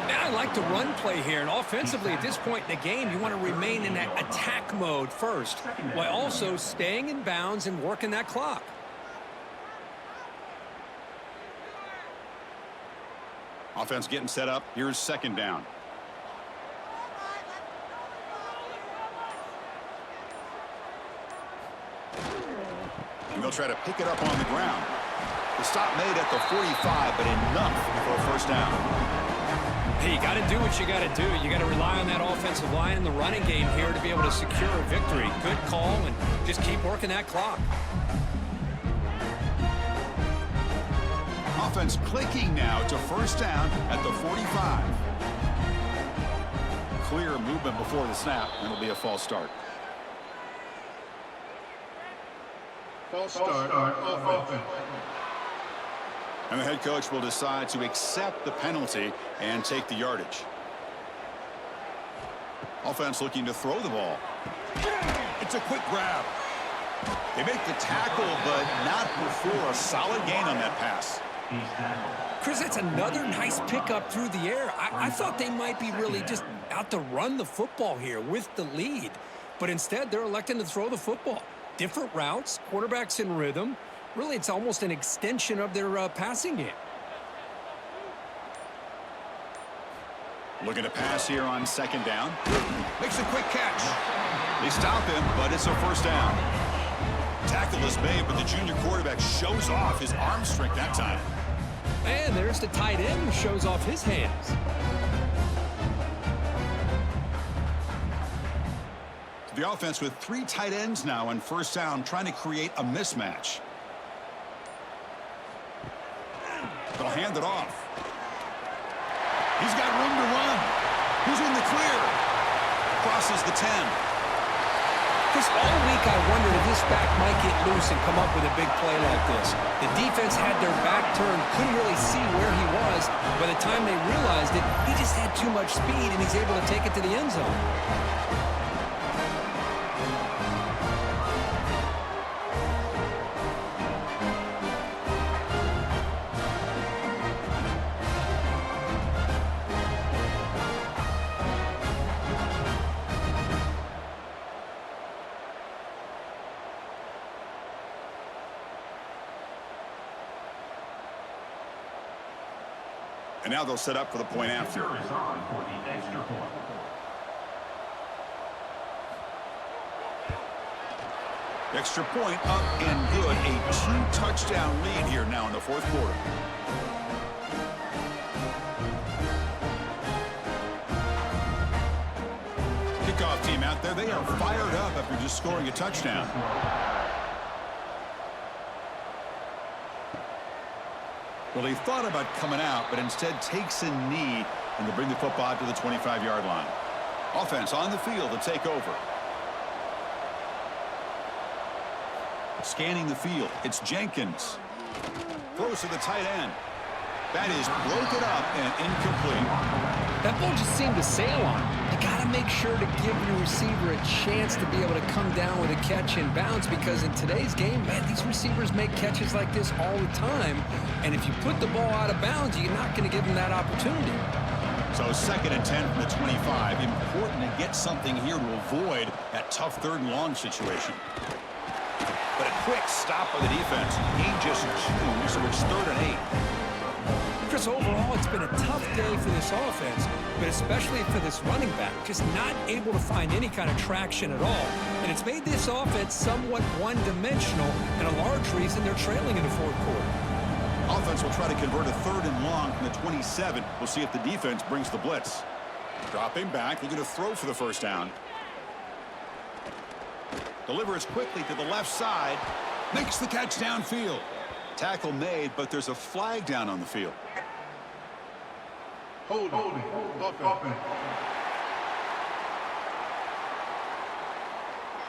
Now I like the run play here, and offensively at this point in the game, you want to remain in that attack mode first, while also staying in bounds and working that clock. Offense getting set up. Here's second down. And they'll try to pick it up on the ground. The stop made at the 45, but enough for a first down. Hey, you got to do what you got to do. You got to rely on that offensive line in the running game here to be able to secure a victory. Good call, and just keep working that clock. Offense clicking now to first down at the 45. Clear movement before the snap, and it'll be a false start. False start on offense. And the head coach will decide to accept the penalty and take the yardage. Offense looking to throw the ball. It's a quick grab. They make the tackle, but not before a solid gain on that pass. Chris, that's another nice pickup through the air. I thought they might be really just out to run the football here with the lead. but instead they're electing to throw the football. Different routes, quarterbacks in rhythm. Really, it's almost an extension of their passing game. Looking to pass here on second down. Makes a quick catch. They stop him, but it's a first down. Tackle is made, but the junior quarterback shows off his arm strength that time. And there's the tight end who shows off his hands. The offense with 3 tight ends now on first down, trying to create a mismatch. They'll hand it off. He's got room to run. He's in the clear. Crosses the 10. Just all week I wondered if this back might get loose and come up with a big play like this. The defense had their back turned, couldn't really see where he was. By the time they realized it, he just had too much speed, and he's able to take it to the end zone. And now they'll set up for the point after. Is on for the extra point. Extra point up and good. A 2-touchdown lead here now in the fourth quarter. Kickoff team out there. They are fired up after just scoring a touchdown. Well, he thought about coming out, but instead takes a knee and to bring the football out to the 25-yard line. Offense on the field to take over. Scanning the field. It's Jenkins. Throws to the tight end. That is broken up and incomplete. That ball just seemed to sail on him. You got to make sure to give your receiver a chance to be able to come down with a catch and bounce, because in today's game, man, these receivers make catches like this all the time. And if you put the ball out of bounds, you're not going to give them that opportunity. So 2nd and 10 from the 25. Important to get something here to avoid that tough 3rd and long situation. But a quick stop by the defense. Gain just 2, so it's 3rd and 8. Chris, overall, it's been a tough day for this offense, but especially for this running back, just not able to find any kind of traction at all. And it's made this offense somewhat one-dimensional, and a large reason they're trailing in the fourth quarter. Offense will try to convert a 3rd and long from the 27. We'll see if the defense brings the blitz. Dropping back, looking to throw for the first down. Delivers quickly to the left side. Makes the catch downfield. Tackle made, but there's a flag down on the field. Holding. Offense.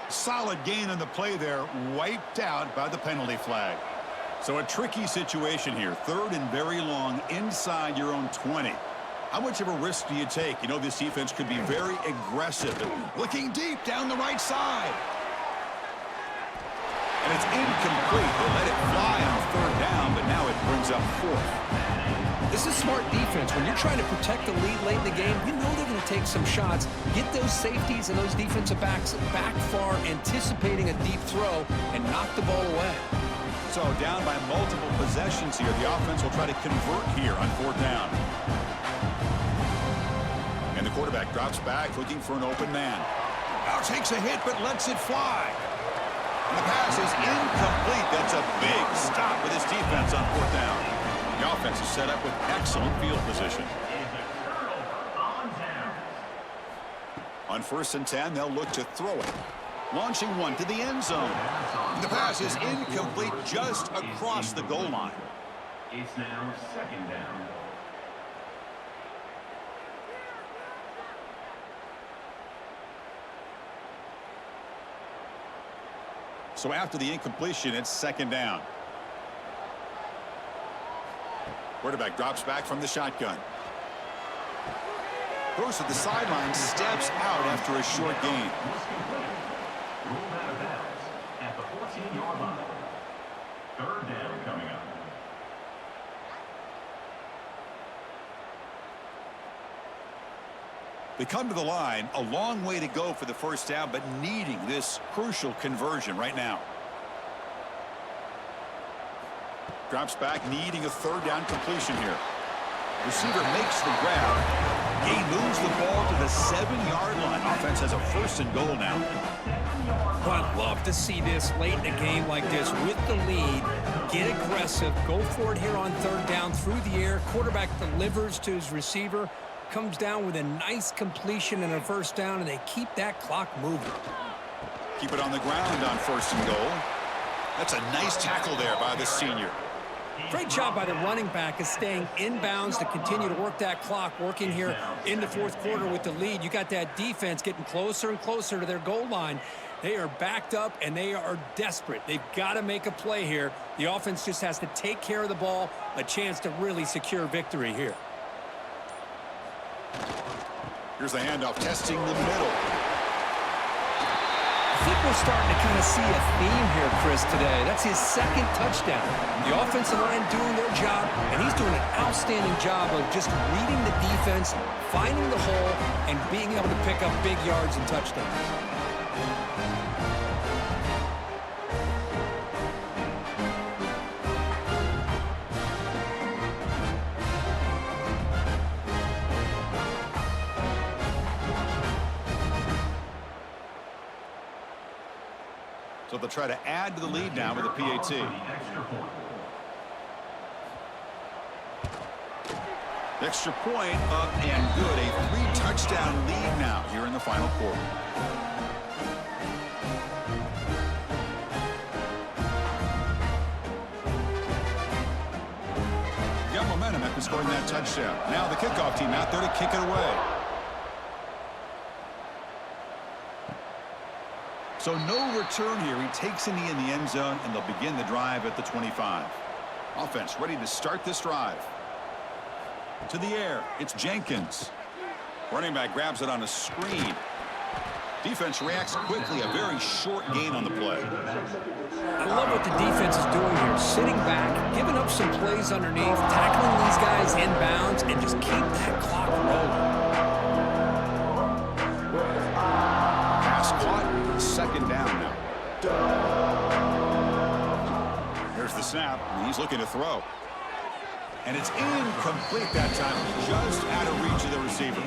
Solid gain on the play there, wiped out by the penalty flag. So a tricky situation here. 3rd and very long inside your own 20. How much of a risk do you take? You know this defense could be very aggressive. Looking deep down the right side. And it's incomplete. They let it fly on 3rd down, but now it brings up 4th. This is smart defense. When you're trying to protect the lead late in the game, you know they're going to take some shots. Get those safeties and those defensive backs back far, anticipating a deep throw, and knock the ball away. So down by multiple possessions here. The offense will try to convert here on 4th down. And the quarterback drops back, looking for an open man. Now takes a hit, but lets it fly. And the pass is incomplete. That's a big stop with his defense on 4th down. The offense is set up with excellent field position. On 1st and 10, they'll look to throw it. Launching one to the end zone. And the pass is incomplete just across the goal line. It's now 2nd down. So after the incompletion, it's 2nd down. Quarterback drops back from the shotgun. Goes to the sideline, steps out after a short gain. Ruled out of bounds at the 14-yard line. 3rd down coming up. They come to the line, a long way to go for the first down, but needing this crucial conversion right now. Drops back, needing a third down completion here. Receiver makes the grab. He moves the ball to the 7-yard line. Offense has a 1st and goal now. Well, I'd love to see this late in a game like this with the lead. Get aggressive. Go for it here on 3rd down through the air. Quarterback delivers to his receiver. Comes down with a nice completion and a 1st down, and they keep that clock moving. Keep it on the ground on 1st and goal. That's a nice tackle there by the senior. Great job by the running back of staying inbounds to continue to work that clock, working here in the 4th quarter with the lead. You got that defense getting closer and closer to their goal line. They are backed up, and they are desperate. They've got to make a play here. The offense just has to take care of the ball, a chance to really secure victory here. Here's the handoff, testing the middle. I think we're starting to kind of see a theme here, Chris, today. That's his 2nd touchdown. The offensive line doing their job, and he's doing an outstanding job of just reading the defense, finding the hole, and being able to pick up big yards and touchdowns. So they'll try to add to the lead now with a PAT. The extra point up and good. A 3-touchdown lead now here in the final quarter. Got momentum after scoring that touchdown. Now the kickoff team out there to kick it away. So no return here. He takes a knee in the end zone, and they'll begin the drive at the 25. Offense ready to start this drive. To the air, it's Jenkins. Running back grabs it on a screen. Defense reacts quickly, a very short gain on the play. I love what the defense is doing here. Sitting back, giving up some plays underneath, tackling these guys inbounds, and just keep that clock rolling. Pass caught. 2nd down now. There's the snap, and he's looking to throw. And it's incomplete that time, just out of reach of the receiver.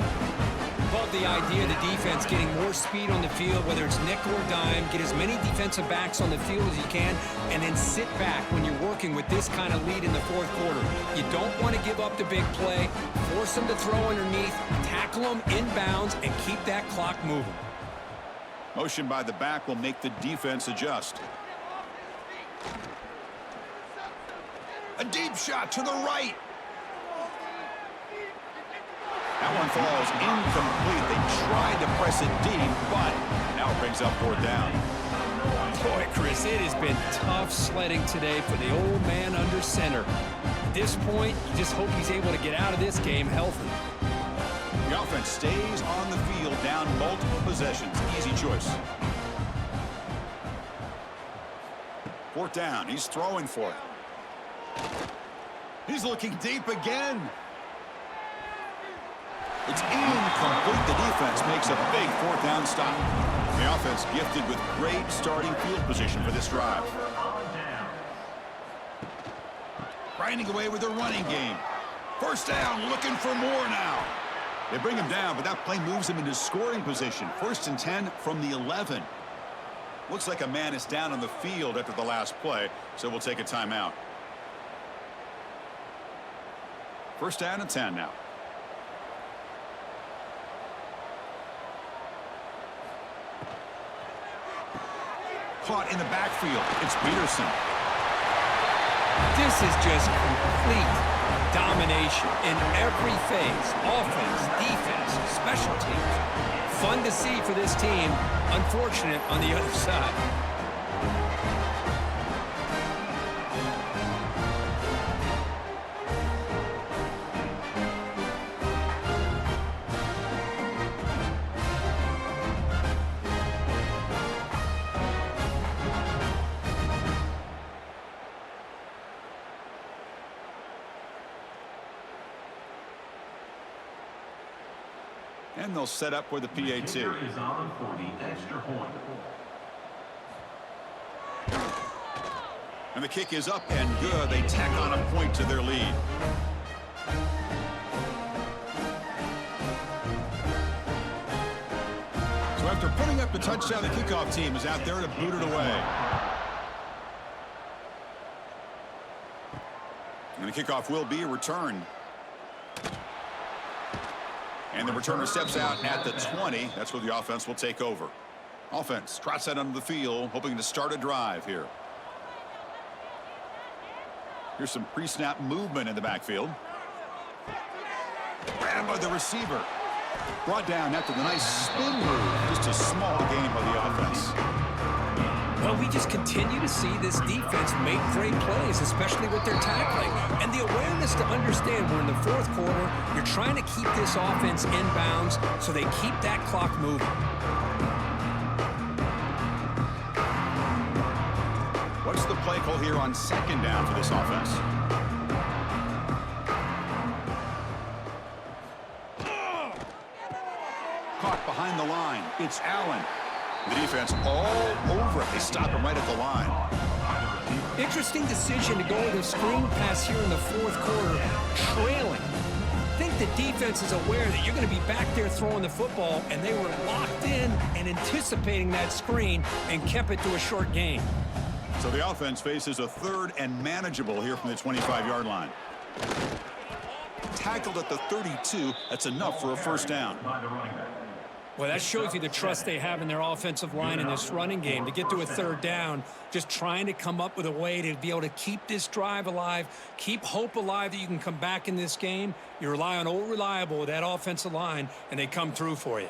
Love the idea of the defense getting more speed on the field, whether it's nickel or dime, get as many defensive backs on the field as you can, and then sit back when you're working with this kind of lead in the 4th quarter. You don't want to give up the big play, force them to throw underneath, tackle them inbounds, and keep that clock moving. Motion by the back will make the defense adjust. A deep shot to the right. That one falls incomplete. They tried to press it deep, but now it brings up 4th down. Boy, Chris, it has been tough sledding today for the old man under center. At this point, you just hope he's able to get out of this game healthy. The offense stays on the field, down multiple possessions. Easy choice. 4th down. He's throwing for it. He's looking deep again. It's incomplete. The defense makes a big 4th down stop. The offense gifted with great starting field position for this drive. Grinding away with their running game. 1st down, looking for more now. They bring him down, but that play moves him into scoring position. 1st and 10 from the 11. Looks like a man is down on the field after the last play, so we'll take a timeout. 1st down and 10 now. Caught in the backfield. It's Peterson. This is just complete domination in every phase. Offense, defense, special teams. Fun to see for this team. Unfortunate on the other side. And they'll set up for the PAT. Kicker is on for the extra point. And the kick is up and good. They tack on a point to their lead. So after putting up the touchdown, the kickoff team is out there to boot it away. And the kickoff will be returned. And the returner steps out at the 20. That's where the offense will take over. Offense trots out onto the field, hoping to start a drive here. Here's some pre-snap movement in the backfield. Grabbed by the receiver. Brought down after the nice spin move. Just a small gain by the offense. Well, we just continue to see this defense make great plays, especially with their tackling. And the awareness to understand we're in the fourth quarter, you're trying to keep this offense in bounds so they keep that clock moving. What's the play call here on second down for this offense? Caught behind the line. It's Allen. The defense all over it. They stop him right at the line. Interesting decision to go with a screen pass here in the fourth quarter, trailing. I think the defense is aware that you're going to be back there throwing the football, and they were locked in and anticipating that screen and kept it to a short gain. So the offense faces a third and manageable here from the 25-yard line. Tackled at the 32. That's enough for a first down. Well, that shows you the trust they have in their offensive line in this running game to get to a third down, just trying to come up with a way to be able to keep this drive alive, keep hope alive that you can come back in this game. You rely on old reliable with that offensive line, and they come through for you.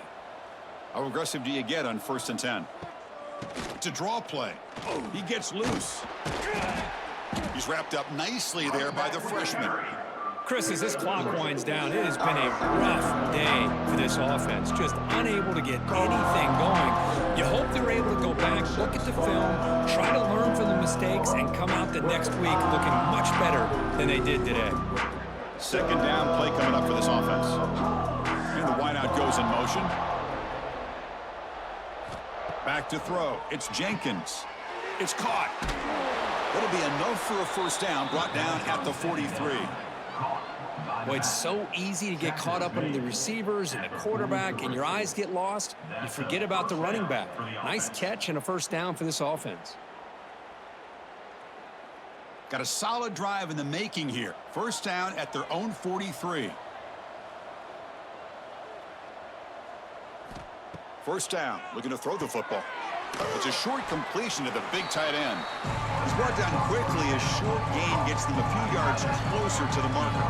How aggressive do you get on 1st and 10? It's a draw play. He gets loose. He's wrapped up nicely there by the freshman. Chris, as this clock winds down, it has been a rough day for this offense. Just unable to get anything going. You hope they're able to go back, look at the film, try to learn from the mistakes, and come out the next week looking much better than they did today. Second down play coming up for this offense. And the wideout goes in motion. Back to throw. It's Jenkins. It's caught. That'll be enough for a first down, brought down at the 43. Well, it's so easy to get caught up in the receivers and the quarterback, and your eyes get lost. You forget about the running back. Nice catch and a first down for this offense. Got a solid drive in the making here. First down at their own 43. First down, looking to throw the football. It's a short completion to the big tight end. He's brought down quickly. A short gain gets them a few yards closer to the marker.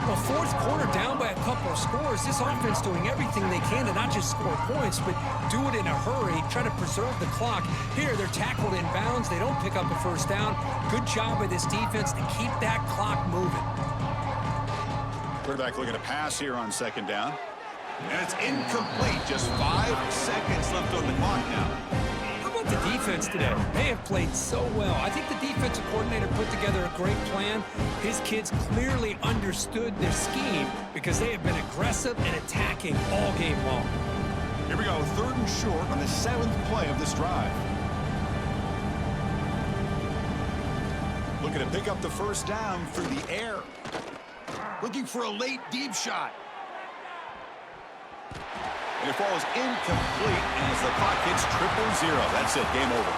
Well, fourth quarter down by a couple of scores. This offense doing everything they can to not just score points, but do it in a hurry, try to preserve the clock. Here, they're tackled in bounds. They don't pick up a first down. Good job by this defense to keep that clock moving. Quarterback looking to pass here on second down. And it's incomplete. Just 5 seconds left on the clock now. How about the defense today? They have played so well. I think the defensive coordinator put together a great plan. His kids clearly understood their scheme because they have been aggressive and attacking all game long. Here we go, 3rd and short on the 7th play of this drive. Looking to pick up the first down through the air. Looking for a late deep shot. And it falls incomplete as the clock hits 0-0. That's it, game over.